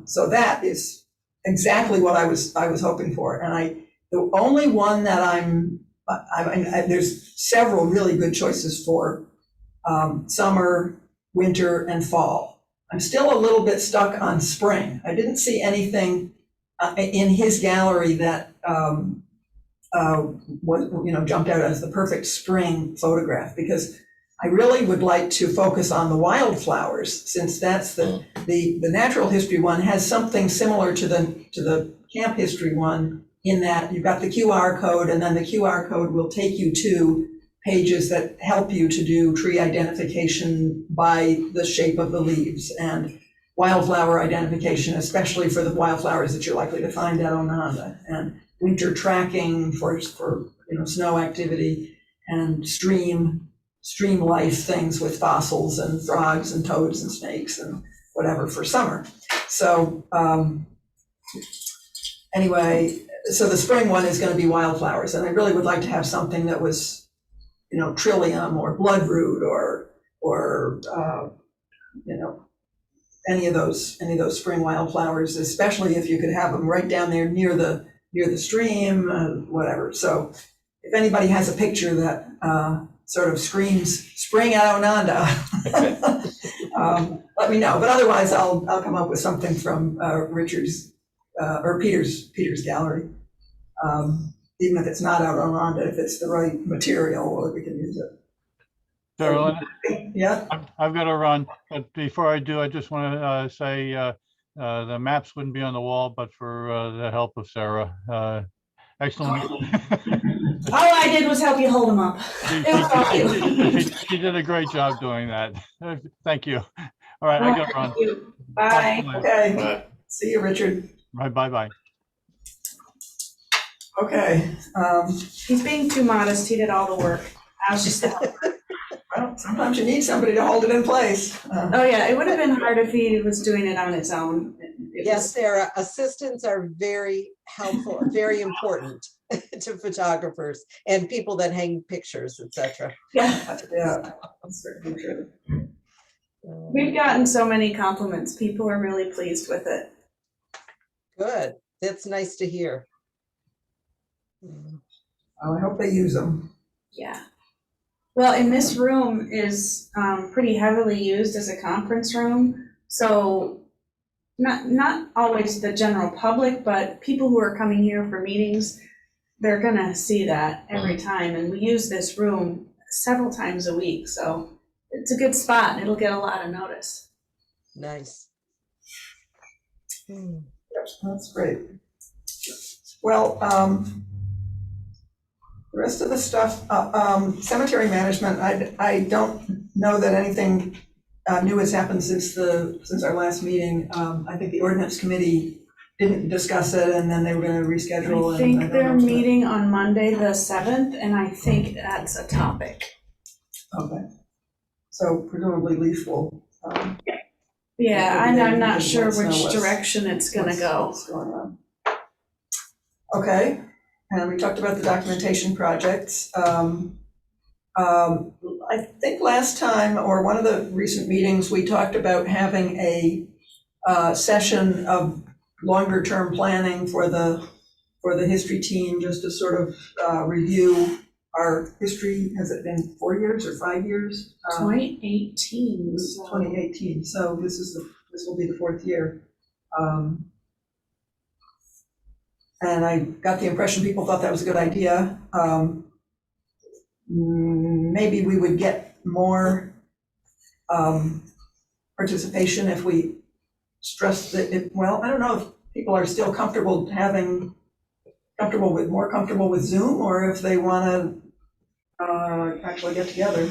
So that is exactly what I was hoping for. And the only one that there's several really good choices for summer, winter, and fall. I'm still a little bit stuck on spring. I didn't see anything in his gallery that jumped out as the perfect spring photograph, because I really would like to focus on the wildflowers, since that's the natural history one has something similar to the camp history one, in that you've got the QR code, and then the QR code will take you to pages that help you to do tree identification by the shape of the leaves, and wildflower identification, especially for the wildflowers that you're likely to find at Onanda, and winter tracking for snow activity, and stream life things with fossils and frogs and toads and snakes and whatever for summer. So anyway, so the spring one is going to be wildflowers, and I really would like to have something that was, trillium or bloodroot or any of those spring wildflowers, especially if you could have them right down there near the stream, whatever. So if anybody has a picture that sort of screams spring at Onanda, let me know. But otherwise, I'll come up with something from Richard's or Peter's gallery, even if it's not out Onanda, if it's the right material, or we can use it. Carolyn, Yeah. I've got to run, but before I do, I just want to say the maps wouldn't be on the wall, but for the help of Sarah. Excellent. All I did was help you hold them up. It was all you. She did a great job doing that. Thank you. All right, I got to run. Thank you. Bye. Okay. Bye. See you, Richard. Bye-bye. Okay. He's being too modest. He did all the work. I was just. Well, sometimes you need somebody to hold it in place. Oh yeah, it would have been hard if he was doing it on his own. Yes, Sarah, assistants are very helpful, very important to photographers and people that hang pictures, etc. Yeah, Yeah, that's certainly true. we've gotten so many compliments. People are really pleased with it. Good. That's nice to hear. I hope they use them. Yeah. Well, and this room is pretty heavily used as a conference room, so not always the general public, but people who are coming here for meetings, they're gonna see that every time, and we use this room several times a week, so it's a good spot, and it'll get a lot of notice. Nice. That's great. Well, the rest of the stuff, cemetery management, I don't know that anything new has happened since our last meeting. I think the ordinance committee didn't discuss it, and then they were going to reschedule. I think they're meeting on Monday, the 7th, and I think that's a topic. Okay. So presumably Leaf will. Yeah, and I'm not sure Let us know which what's- direction it's gonna go. What's going on. Okay, and we talked about the documentation projects. I think last time, or one of the recent meetings, we talked about having a session of longer term planning for the history team, just to sort of review our history. Has it been 4 years or 5 years? 2018. This is 2018, so this will be the 4th year. And I got the impression people thought that was a good idea. Maybe we would get more participation if we stressed that. Well, I don't know if people are still comfortable with Zoom, or if they want to actually get together.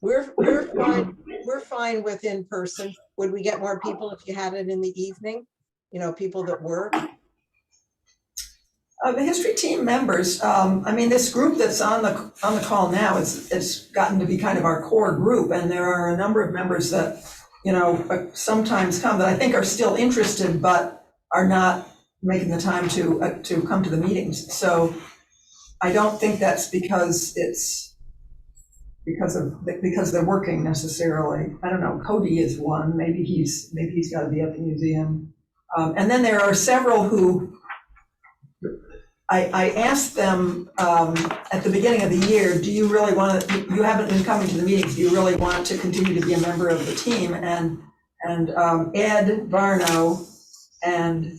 We're fine with in person. Would we get more people if you had it in the evening? People that work. The history team members, this group that's on the call now, it's gotten to be kind of our core group, and there are a number of members that, sometimes come that I think are still interested, but are not making the time to come to the meetings. So I don't think that's because it's because they're working necessarily. I don't know, Cody is one, maybe he's got to be at the museum. And then there are several who, I asked them at the beginning of the year, do you really want to, you haven't been coming to the meetings, do you really want to continue to be a member of the team? And Ed Varno and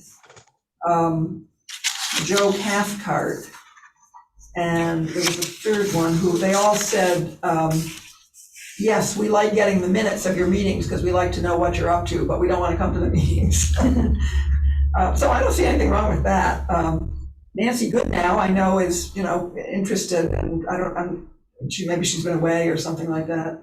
Joe Cathcart, and there was a third one who, they all said, yes, we like getting the minutes of your meetings because we like to know what you're up to, but we don't want to come to the meetings. So I don't see anything wrong with that. Nancy Goodnow, I know, is, interested, and maybe she's been away or something like that.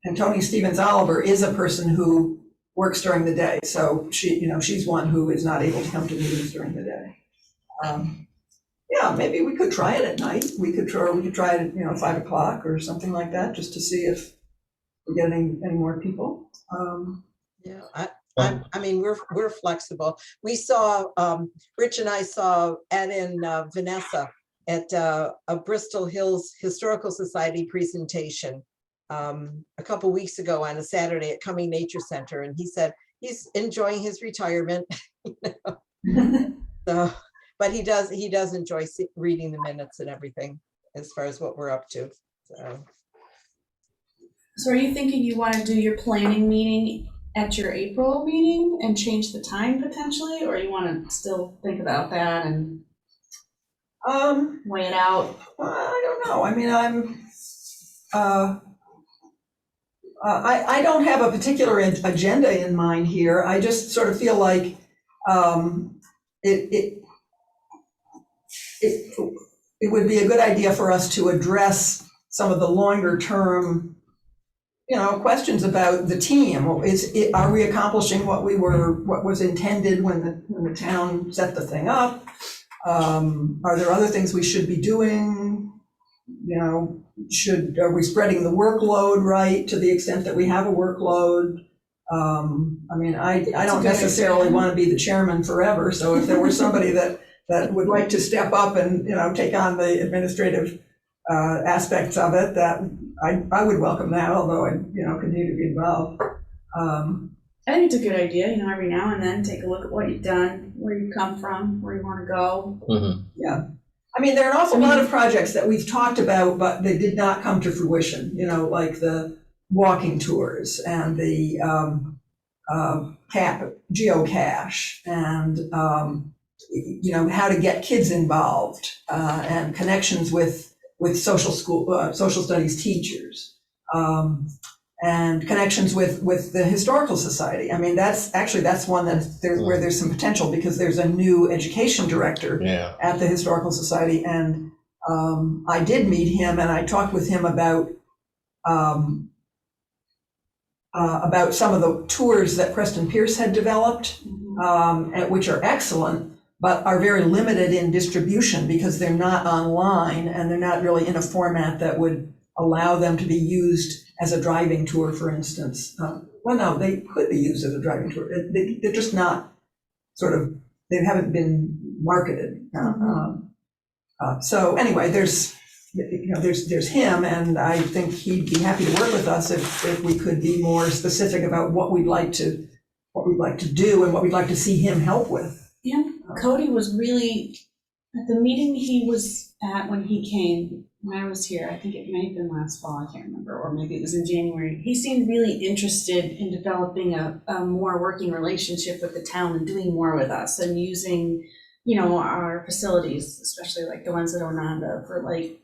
And Tony Stevens Oliver is a person who works during the day, so she's one who is not able to come to meetings during the day. Yeah, maybe we could try it at night. We could try it at 5 o'clock or something like that, just to see if we're getting any more people. Yeah, I mean, we're flexible. We saw, Rich and I saw Ed and Vanessa at a Bristol Hills Historical Society presentation a couple weeks ago on a Saturday at Cumming Nature Center, and he said he's enjoying his retirement. So, but he does enjoy reading the minutes and everything as far as what we're up to. So are you thinking you want to do your planning meeting at your April meeting and change the time potentially, or you want to still think about that and weigh it out? I don't know. I mean, I don't have a particular agenda in mind here. I just sort of feel like it would be a good idea for us to address some of the longer term, questions about the team. Are we accomplishing what was intended when the town set the thing up? Are there other things we should be doing? Are we spreading the workload right to the extent that we have a workload? I mean, I don't necessarily want to be the chairman forever. So if there were somebody that would like to step up and, take on the administrative aspects of it, that I would welcome that, although I, continue to be involved. I think it's a good idea, every now and then take a look at what you've done, where you come from, where you want to go. Mm-hmm. Yeah. I mean, there are an awful lot of projects that we've talked about, but they did not come to fruition, like the walking tours and the geocache and, how to get kids involved and connections with social studies teachers and connections with the Historical Society. I mean, that's one where there's some potential, because there's a new education director at the Historical Society, and I did meet him and I talked with him about some of the tours that Preston Pierce had developed, which are excellent, but are very limited in distribution because they're not online and they're not really in a format that would allow them to be used as a driving tour, for instance. Well, no, they could be used as a driving tour. They're just not they haven't been marketed. So anyway, there's him, and I think he'd be happy to work with us if we could be more specific about what we'd like to do and what we'd like to see him help with. Yeah, Cody was really, at the meeting he was at when he came, when I was here, I think it may have been last fall, I can't remember, or maybe it was in January. He seemed really interested in developing a more working relationship with the town and doing more with us and using, our facilities, especially like the ones at Onanda, for like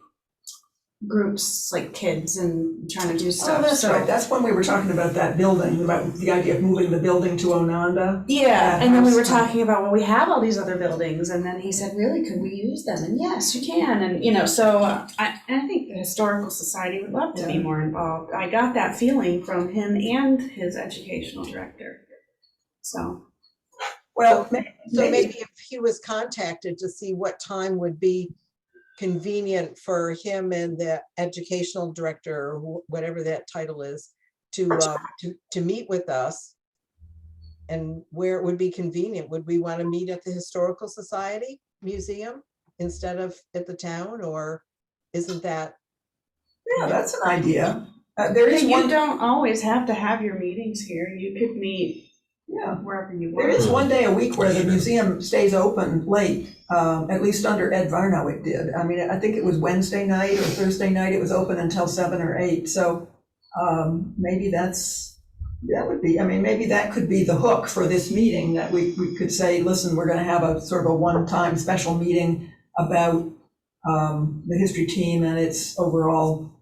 groups like kids and trying to do stuff. Oh, that's right. That's when we were talking about that building, about the idea of moving the building to Onanda. Yeah, and then we were talking about, well, we have all these other buildings, and then he said, really, could we use them? And yes, you can. And, so I think the Historical Society would love to be more involved. I got that feeling from him and his educational director. So. Well, maybe if he was contacted to see what time would be convenient for him and the educational director, or whatever that title is, to meet with us, and where it would be convenient. Would we want to meet at the Historical Society Museum instead of at the town, or isn't that Yeah, that's an idea. There is You one, don't always have to have your meetings here. You could meet yeah, wherever you there want. is one day a week where the museum stays open late, at least under Ed Varno it did. I mean, I think it was Wednesday night or Thursday night, it was open until 7 or 8. So maybe that would be, I mean, maybe that could be the hook for this meeting, that we could say, listen, we're gonna have a sort of a one-time special meeting about the history team and its overall,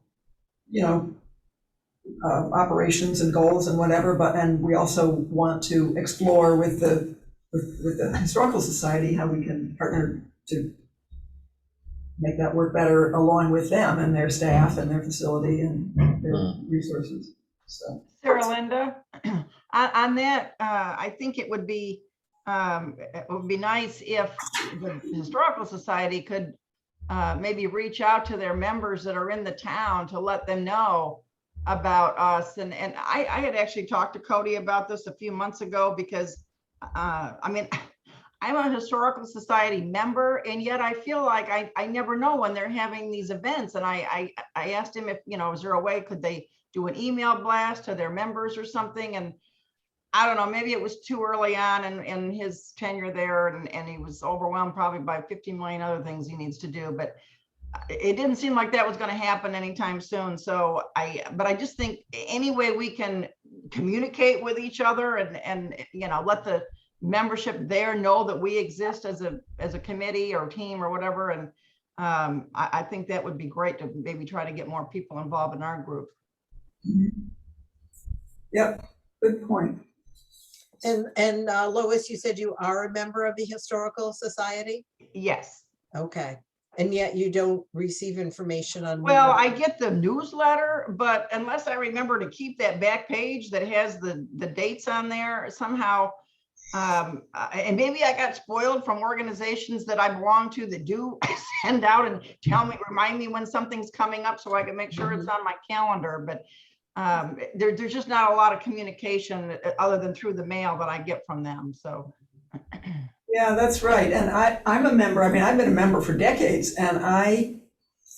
operations and goals and whatever, and we also want to explore with the Historical Society how we can partner to make that work better along with them and their staff and their facility and their resources, so. Sarah Linda, on that, I think it would be nice if the Historical Society could maybe reach out to their members that are in the town to let them know about us. And I had actually talked to Cody about this a few months ago, because I mean, I'm a Historical Society member, and yet I feel like I never know when they're having these events. And I asked him if, is there a way, could they do an email blast to their members or something? And I don't know, maybe it was too early on in his tenure there, and he was overwhelmed probably by 50 million other things he needs to do, but it didn't seem like that was going to happen anytime soon. So but I just think any way we can communicate with each other and let the membership there know that we exist as a committee or team or whatever. And I think that would be great to maybe try to get more people involved in our group. Yep, good point. And Lois, you said you are a member of the Historical Society? Yes. Okay. And yet you don't receive information on. Well, I get the newsletter, but unless I remember to keep that back page that has the dates on there somehow, and maybe I got spoiled from organizations that I belong to that do send out and remind me when something's coming up so I can make sure it's on my calendar. But there's just not a lot of communication other than through the mail that I get from them. So. Yeah, that's right. And I'm a member. I mean, I've been a member for decades, and I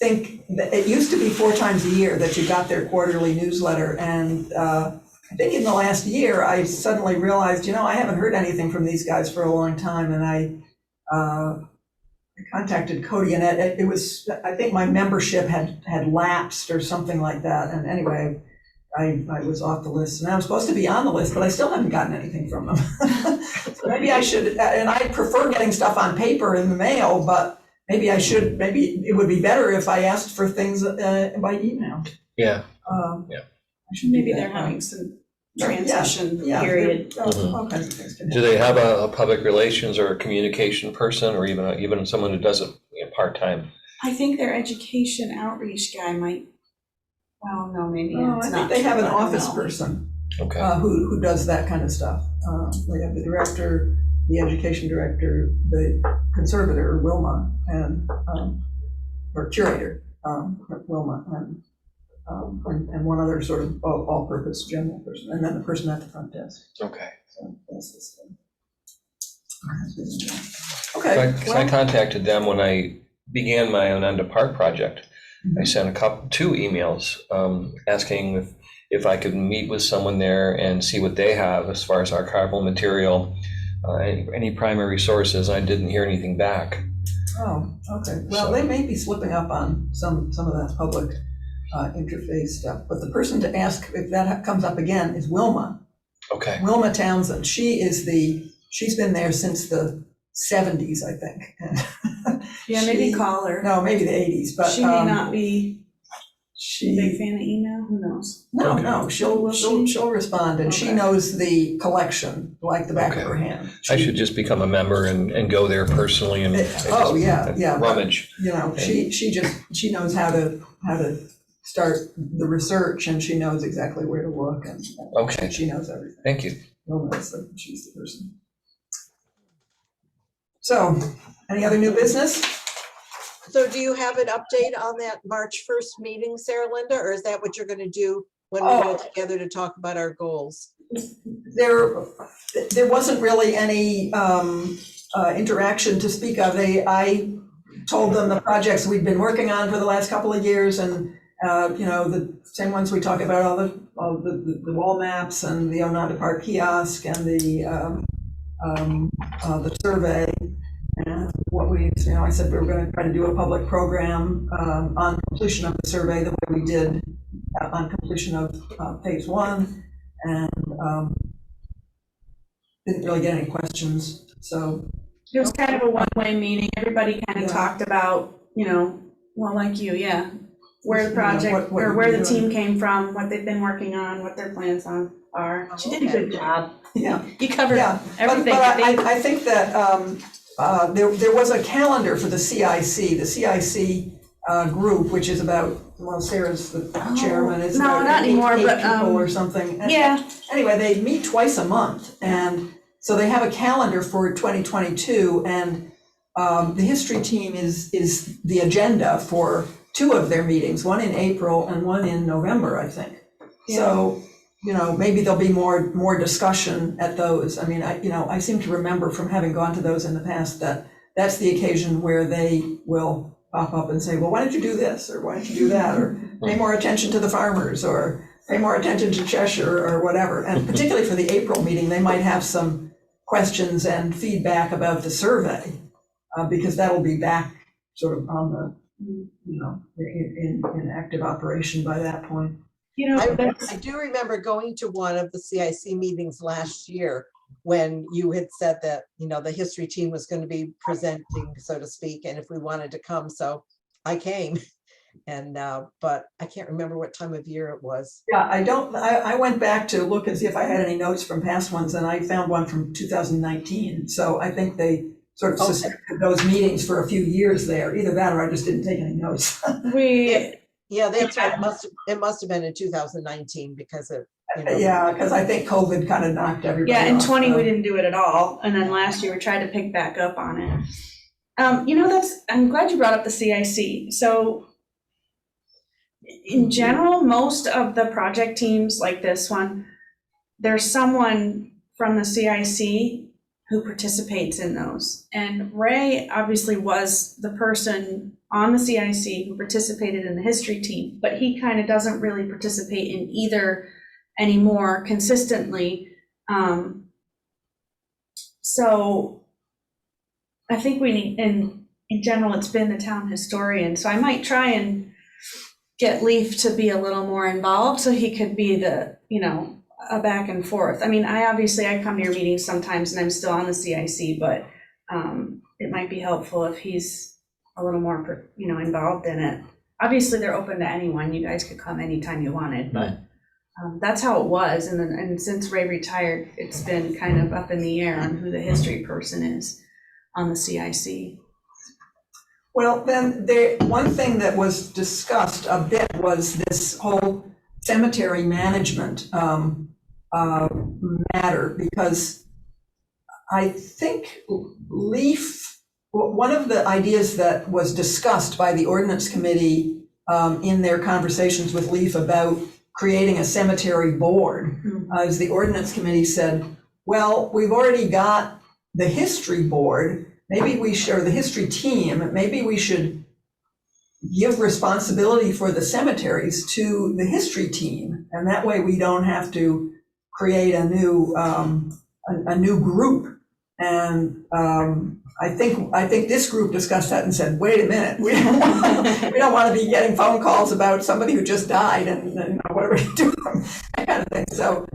think that it used to be 4 times a year that you got their quarterly newsletter. And I think in the last year, I suddenly realized, I haven't heard anything from these guys for a long time. And I contacted Cody, and it was, I think my membership had lapsed or something like that. And anyway, I was off the list, and I was supposed to be on the list, but I still haven't gotten anything from them. So maybe I should, and I prefer getting stuff on paper in the mail, but maybe it would be better if I asked for things by email. Yeah. I should do Maybe that. they're having some Yeah, transition yeah, period. all kinds of things can Do they have a public relations or a communication person, or even someone who does it part-time? I think their education outreach guy might, well, no, maybe happen. it's I not. think they have an true. I don't office know. person Okay. who does that kind of stuff. They have the director, the education director, the conservator, Wilma, and or curator, Wilma, and one other sort of all-purpose general person, and then the person at the front desk. Okay. So that's this thing. Okay. Because I contacted them when I began my Onanda Park project. I sent 2 emails asking if I could meet with someone there and see what they have as far as archival material, any primary sources. I didn't hear anything back. Oh, okay. Well, they may be slipping up on some of that public interface stuff, but the person to ask if that comes up again is Wilma. Okay. Wilma Townsend. She's been there since the 70s, I think. Yeah, maybe call her. No, maybe the 80s, but She may not be a big she, fan of email, who knows? Okay. no, she'll respond, and she Okay. knows the collection like the back of Okay. her hand. I should just become a member and go there personally and Oh, yeah. rummage. She knows how to start the research, and she knows exactly where to look, and Okay. she knows everything. Thank you. She's the person. So, any other new business? So do you have an update on that March 1st meeting, Sarah Linda, or is that what you're going to do when we go together to talk about our goals? There wasn't really any interaction to speak of. I told them the projects we'd been working on for the last couple of years, and You know, the same ones we talk about, all the wall maps and the Onanda Park kiosk and the survey. And what we, you know, I said we were going to try to do a public program on completion of the survey the way we did on completion of phase 1, and didn't really get any questions. So It was kind of a one-way meeting. Everybody kind of Yeah. talked about, you know, well, like you, yeah, where the Yeah, project, what or where the you're team doing. came from, what they've been working on, what their plans are. She did a Okay. good job. yeah. You covered Yeah, everything. But I think. I think that there was a calendar for the CIC. The CIC group, which is about, well, Sarah's the chairman, it's no, about not eight anymore, but, people or something. And Yeah, anyway, they meet twice a month, and so they have a calendar for 2022, and the history team is the agenda for 2 of their meetings, one in April and one in November, I think. So, you know, maybe there'll be more discussion at those. I mean, I seem to remember from having gone to those in the past that that's the occasion where they will pop up and say, well, why don't you do this, or why don't you do that, or pay more attention to the farmers, or pay more attention to Cheshire, or whatever. And particularly for the April meeting, they might have some questions and feedback about the survey, because that'll be back sort of on the, you know, in active operation by that point. you know, I do remember going to one of the CIC meetings last year when you had said that, you know, the history team was going to be presenting, so to speak, and if we wanted to come, so I came. And, but I can't remember what time of year it was. Yeah, I went back to look and see if I had any notes from past ones, and I found one from 2019. So I think they sort of Okay. suspended those meetings for a few years there. Either that or I just didn't take any notes. we, Yeah, that's right. It must have been in 2019 because it, you know. Yeah, because I think COVID kind of knocked everybody off. yeah, in 20, so. we didn't do it at all. And then last year, we tried to pick back up on it. You know, I'm glad you brought up the CIC. So in general, most of the project teams like this one, there's someone from the CIC who participates in those. And Ray obviously was the person on the CIC who participated in the history team, but he kind of doesn't really participate in either anymore consistently. So I think we need, in general, it's been the town historian. So I might try and get Leaf to be a little more involved so he could be the, you know, a back and forth. I mean, I come to your meetings sometimes and I'm still on the CIC, but it might be helpful if he's a little more, you know, involved in it. Obviously, they're open to anyone. You guys could come anytime you wanted, but that's how it was. And then, and since Ray retired, it's been kind of up in the air on who the history person is on the CIC. Well, then, one thing that was discussed a bit was this whole cemetery management matter, because I think Leaf, one of the ideas that was discussed by the ordinance committee in their conversations with Leaf about creating a cemetery board, is the ordinance committee said, well, we've already got the history board, maybe we should, or the history team, maybe we should give responsibility for the cemeteries to the history team, and that way we don't have to create a new group. And I think this group discussed that and said, wait a minute, we don't want to be getting phone calls about somebody who just died and you know, what are we going to do with them, that kind of thing. So,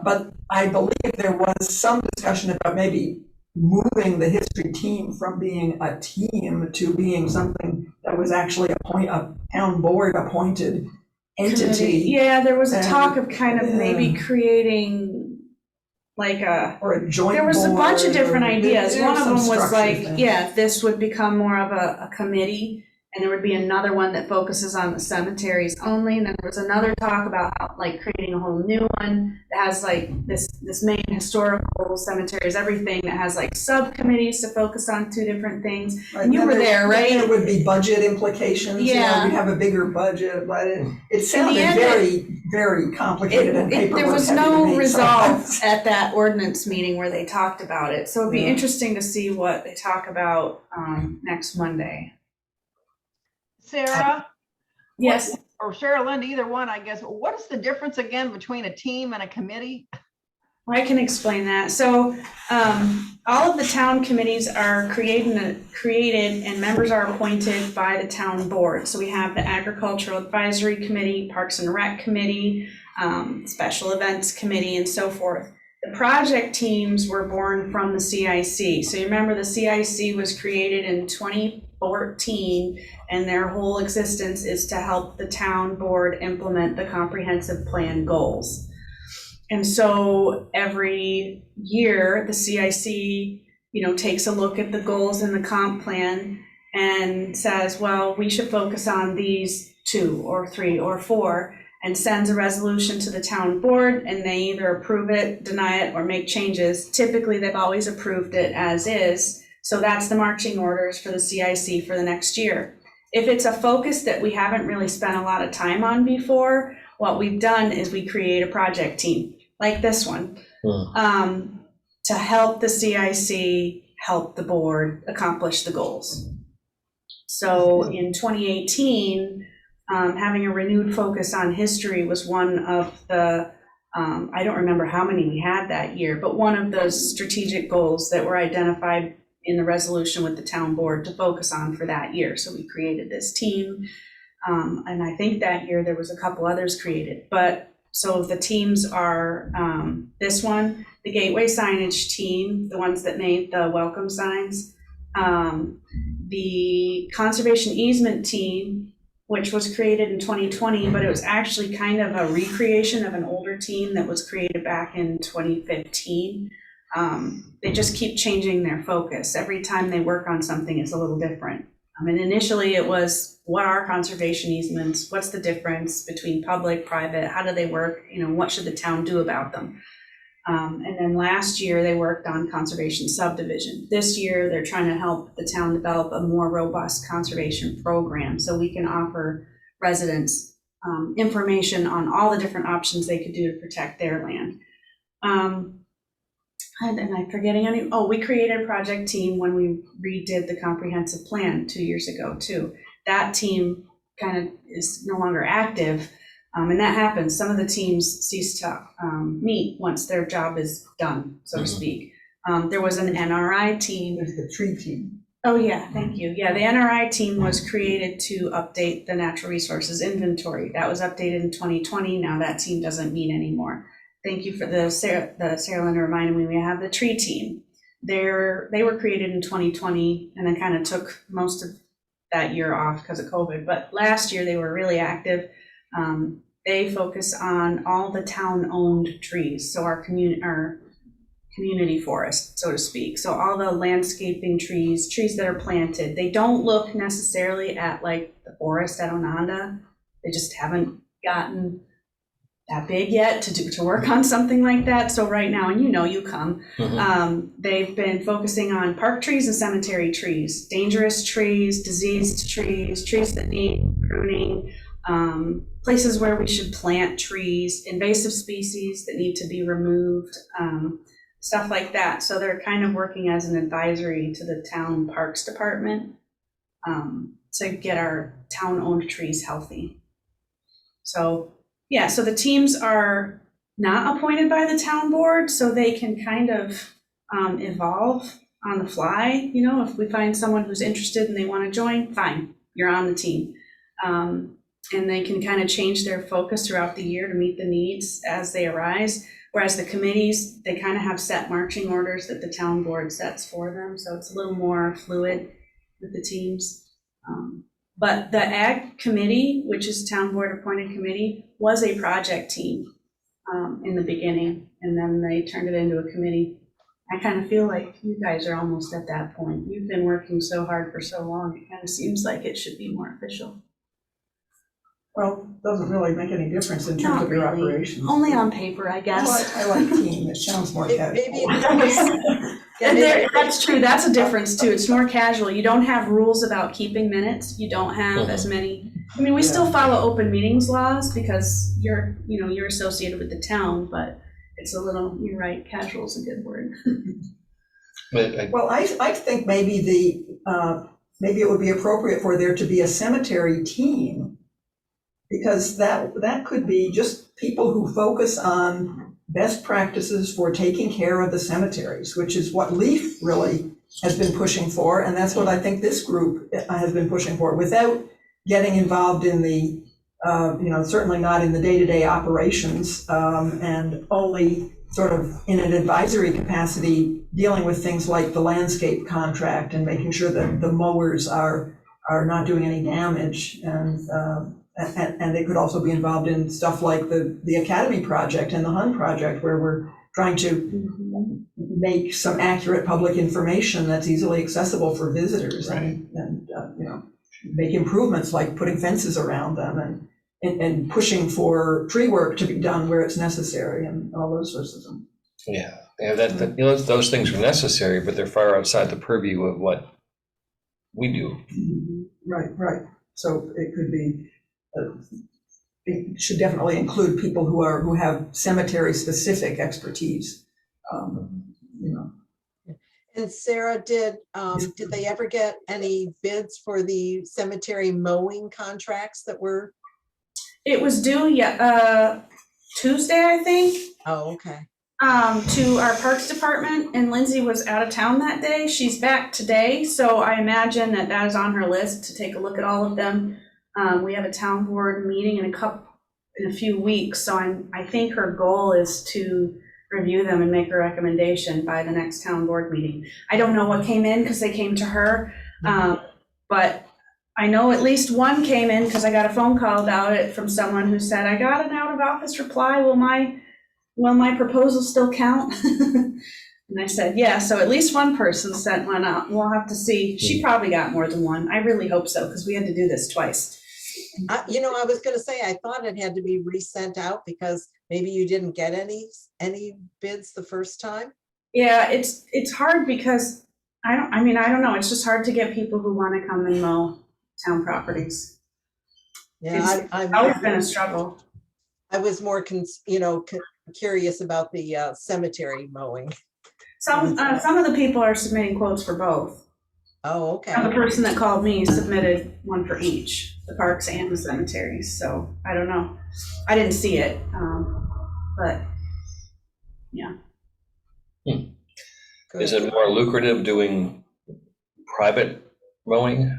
but I believe there was some discussion about maybe moving the history team from being a team to being something that was actually a town board appointed entity. Yeah, there was a And- talk of kind of yeah. maybe creating like a, Or a joint there was a bunch of board, different or ideas. there One was of some them was structure like, thing. yeah, this would become more of a committee, and there would be another one that focuses on the cemeteries only. And then there was another talk about how, like, creating a whole new one that has like this main historical cemeteries, everything that has like subcommittees to focus on 2 different things. Right, And you then were there, right? There would be budget implications, you know, Yeah. we'd have a bigger budget, but it sounded end, very, very complicated and paperwork There was heavy to no me, so- resolve at that ordinance meeting where they talked about it. So it'd be Yeah. interesting to see what they talk about next Monday. Sarah, Yes. or Cheryl, Linda, either one, I guess, what is the difference again between a team and a committee? I can explain that. So all of the town committees are created and members are appointed by the town board. So we have the Agricultural Advisory Committee, Parks and Rec Committee, Special Events Committee, and so forth. The project teams were born from the CIC. So you remember the CIC was created in 2014, and their whole existence is to help the town board implement the comprehensive plan goals. And so every year, the CIC, takes a look at the goals in the comp plan and says, well, we should focus on these 2 or 3 or 4, and sends a resolution to the town board, and they either approve it, deny it, or make changes. Typically, they've always approved it as is. So that's the marching orders for the CIC for the next year. If it's a focus that we haven't really spent a lot of time on before, what we've done is we create a project team, like this one, to help the CIC help the board accomplish the goals. So in 2018, having a renewed focus on history was one of the, I don't remember how many we had that year, but one of those strategic goals that were identified in the resolution with the town board to focus on for that year. So we created this team. And I think that year there was a couple others created. But so the teams are this one, the Gateway Signage Team, the ones that made the welcome signs, the Conservation Easement Team, which was created in 2020, but it was actually kind of a recreation of an older team that was created back in 2015. They just keep changing their focus. Every time they work on something, it's a little different. And initially it was, what are conservation easements? What's the difference between public, private? How do they work? What should the town do about them? And then last year they worked on conservation subdivision. This year they're trying to help the town develop a more robust conservation program so we can offer residents information on all the different options they could do to protect their land. And am I forgetting any? Oh, we created a project team when we redid the comprehensive plan 2 years ago too. That team kind of is no longer active. And that happens. Some of the teams cease to meet once their job is done, so to speak. There was an NRI team. There's the tree team. Oh yeah, thank you. Yeah, the NRI team was created to update the natural resources inventory. That was updated in 2020. Now that team doesn't meet anymore. Thank you for Sarah Linda reminded me. We have the tree team. They were created in 2020 and then kind of took most of that year off because of COVID. But last year they were really active. They focus on all the town-owned trees, so our community forest, so to speak. So all the landscaping trees that are planted. They don't look necessarily at like the forest at Onanda. They just haven't gotten that big yet to work on something like that. So right now, and you come, they've been focusing on park trees and cemetery trees, dangerous trees, diseased trees, trees that need pruning, places where we should plant trees, invasive species that need to be removed, stuff like that. So they're kind of working as an advisory to the town parks department to get our town-owned trees healthy. So yeah, so the teams are not appointed by the town board, so they can kind of evolve on the fly. If we find someone who's interested and they want to join, fine, you're on the team. And they can kind of change their focus throughout the year to meet the needs as they arise. Whereas the committees, they kind of have set marching orders that the town board sets for them. So it's a little more fluid with the teams. But the Ag Committee, which is town board appointed committee, was a project team in the beginning, and then they turned it into a committee. I kind of feel like you guys are almost at that point. You've been working so hard for so long, it kind of seems like it should be more official. Well, doesn't really make any difference in terms Not of your really. operations. Only on paper, I guess. I like team, it sounds more casual. Maybe it And that's true. That's a difference too. It's more casual. You don't have rules about keeping minutes. You don't have as many. I mean, we still follow open meetings laws because you're associated with the town, but it's a little. You're right. Casual is a good word. Well, I think maybe maybe it would be appropriate for there to be a cemetery team because that could be just people who focus on best practices for taking care of the cemeteries, which is what LEAF really has been pushing for, and that's what I think this group has been pushing for, without getting involved in the, certainly not in the day-to-day operations, and only sort of in an advisory capacity, dealing with things like the landscape contract and making sure that the mowers are not doing any damage, and they could also be involved in stuff like the Academy project and the Hun project, where we're trying to make some accurate public information that's easily accessible for visitors, and make improvements like putting fences around them and pushing for tree work to be done where it's necessary and all those sorts of things. Yeah, those things are necessary, but they're far outside the purview of what we do. Right. So it could be, it should definitely include people who have cemetery-specific expertise. And Sarah, did they ever get any bids for the cemetery mowing contracts that were? It was due, Tuesday, I think, Oh, okay. to our Parks Department, and Lindsay was out of town that day. She's back today, so I imagine that is on her list to take a look at all of them. We have a town board meeting in a few weeks, so I think her goal is to review them and make a recommendation by the next town board meeting. I don't know what came in because they came to her, but I know at least one came in because I got a phone call about it from someone who said, I got an out of office reply, will my proposal still count? And I said, yeah, so at least one person sent one out. We'll have to see. She probably got more than one. I really hope so, because we had to do this twice. I was going to say, I thought it had to be resent out because maybe you didn't get any bids the first time. Yeah, it's hard because I don't know. It's just hard to get people who want to come and mow town properties. Yeah, It's always been a struggle. I was more curious about the cemetery mowing. Some of the people are submitting quotes for both. Oh, okay. The person that called me submitted one for each, the parks and the cemeteries. So I don't know. I didn't see it, but yeah. Good. Is it more lucrative doing private mowing?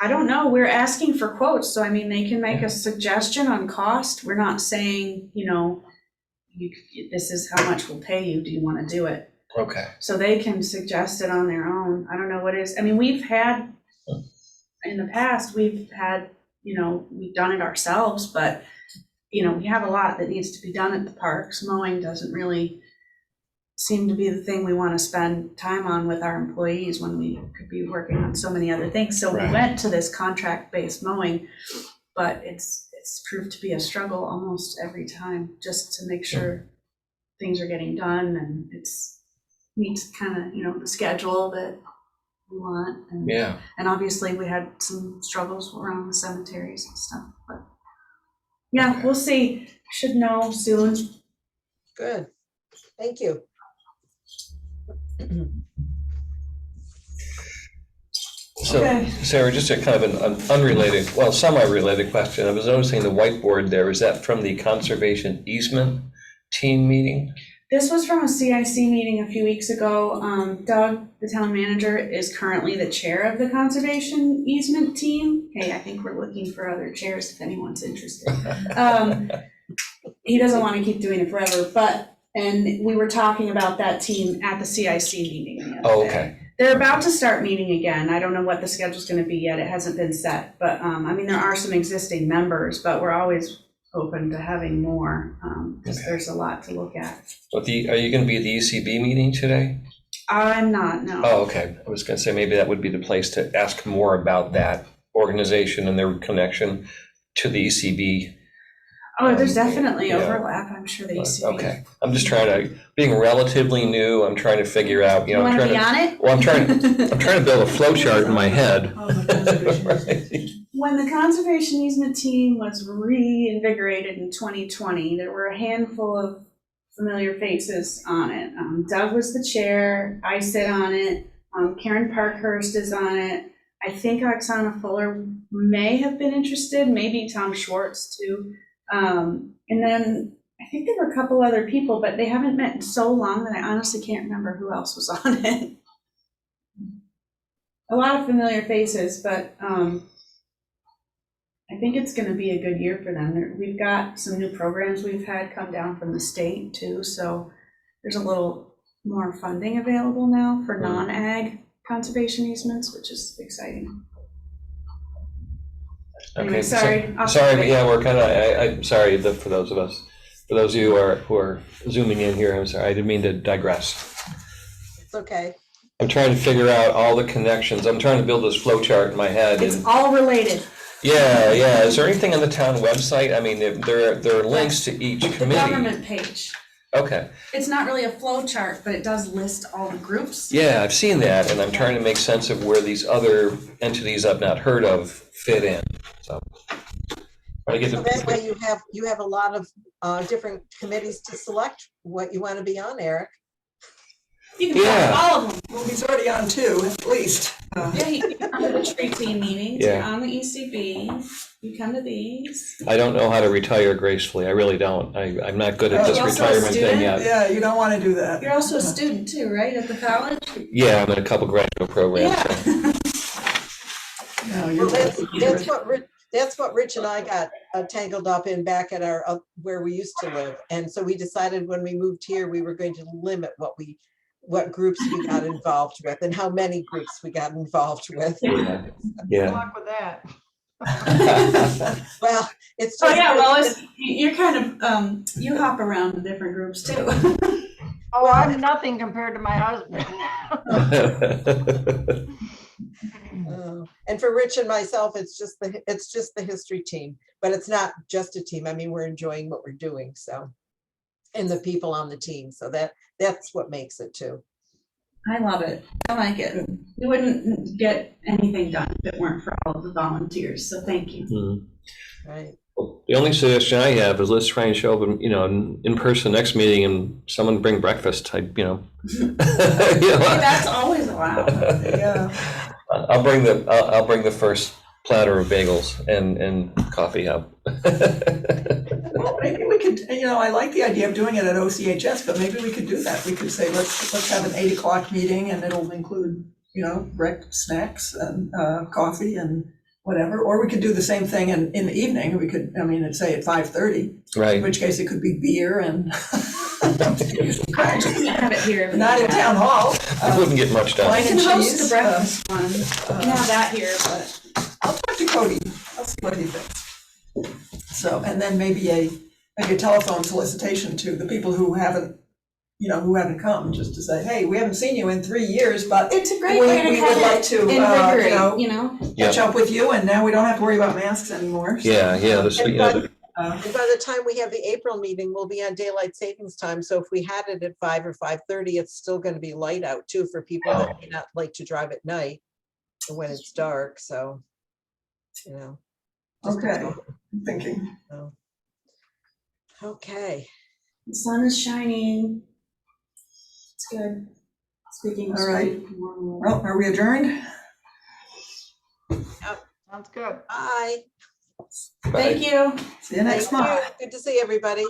I don't know. We're asking for quotes. So, they can make a suggestion on cost. We're not saying, this is how much we'll pay you. Do you want to do it? Okay. So they can suggest it on their own. I don't know what it is. We've had, in the past, we've done it ourselves, but, we have a lot that needs to be done at the parks. Mowing doesn't really seem to be the thing we want to spend time on with our employees when we could be working on so many other things. So we went to this contract-based mowing, but it's proved to be a struggle almost every time, just to make sure things are getting done and it's meets kind of, the schedule that we want. And obviously we had some struggles around the cemeteries and stuff, but yeah, we'll see. Should know soon. Good. Thank you. So, Okay. Sarah, just a kind of an unrelated, well, semi-related question. I was noticing the whiteboard there. Is that from the conservation easement team meeting? This was from a CIC meeting a few weeks ago. Doug, the town manager, is currently the chair of the conservation easement team. Hey, I think we're looking for other chairs if anyone's interested. He doesn't want to keep doing it forever, and we were talking about that team at the CIC meeting the other day. Okay. They're about to start meeting again. I don't know what the schedule's going to be yet. It hasn't been set, but there are some existing members, but we're always open to having more because there's a lot to look at. But are you going to be at the ECB meeting today? I'm not, no. Oh, okay. I was going to say maybe that would be the place to ask more about that organization and their connection to the ECB. Oh, there's definitely overlap. I'm sure the ECB. Okay. I'm just being relatively new, I'm trying to figure out, You want to be on it? Well, I'm trying to build a flow chart in my head. When the conservation easement team was reinvigorated in 2020, there were a handful of familiar faces on it. Doug was the chair. I sit on it. Karen Parkhurst is on it. I think Oksana Fuller may have been interested, maybe Tom Schwartz too. And then I think there were a couple other people, but they haven't met in so long that I honestly can't remember who else was on it. A lot of familiar faces, but I think it's going to be a good year for them. We've got some new programs we've had come down from the state too, so there's a little more funding available now for non-ag conservation easements, which is exciting. Anyway, Okay, sorry. Sorry, but yeah, we're kind of, I'm sorry for those of you who are zooming in here, I'm sorry, I didn't mean to digress. It's okay. I'm trying to figure out all the connections. I'm trying to build this flow chart in my head. It's all related. Yeah. Is there anything on the town website? I mean, there are links to each The committee. government page. Okay. It's not really a flow chart, but it does list all the groups. Yeah, I've seen that, and I'm trying to make sense of where these other entities I've not heard of fit in. So I get So that way you have a lot of different committees to select what you want to be on, Eric. You can Yeah. find all of them. Well, he's already on 2 at least. Yeah, you come to the tree team meetings, Yeah. you're on the ECB, you come to these. I don't know how to retire gracefully. I really don't. I'm not good at Oh, this you're also a retirement thing student? yet. Yeah, you don't want to do that. You're also a student too, right, at the college? Yeah, I'm in a couple graduate programs. So. Yeah. No, Well, that's what Rich and I got tangled up in back at our where we used to live. And so we decided when we moved here, we were going to limit what groups we got involved with and how many groups we got involved with. Good Yeah. luck with that. Well, it's Oh, just. yeah, well, you're kind of, you hop around in different groups too. Oh, I'm nothing compared to my husband. And for Rich and myself, it's just the history team, but it's not just a team. I mean, we're enjoying what we're doing, so, and the people on the team. So that's what makes it too. I love it. I like it. We wouldn't get anything done if it weren't for all of the volunteers, so thank you. Right. Well, the only suggestion I have is let's try and show up, in person next meeting, and someone bring breakfast. That's always allowed. Yeah. I'll bring the first platter of bagels and coffee up. Well, maybe we could, I like the idea of doing it at OCHS, but maybe we could do that. We could say, let's have an 8 o'clock meeting, and it'll include, breakfast, snacks, and coffee and whatever. Or we could do the same thing in the evening. We could, say at 5:30, in Right. which case it could be beer and Have it here. not in town hall. I wouldn't get much done. Wine We and can host cheese, the breakfast one. We can have that here, but I'll talk to Cody. I'll see what he thinks. So, and then maybe a telephone solicitation to the people who haven't come, just to say, hey, we haven't seen you in 3 years, but it's a great we way to would kind like of to, invigorate, catch up with you, and now we don't have to worry about masks anymore. So, Yeah. This, And by uh, And by the time we have the April meeting, we'll be on daylight savings time. So if we had it at 5 or 5:30, it's still going to be light out too for people that may not like to drive at night or when it's dark. So, just a Okay, thought. I'm thinking. So, okay. the sun is shining. It's good. Speaking of All right. sweet, warm Well, are we adjourned? Sounds good. Bye. Thank you. See you next Thank you. month. Good to see everybody.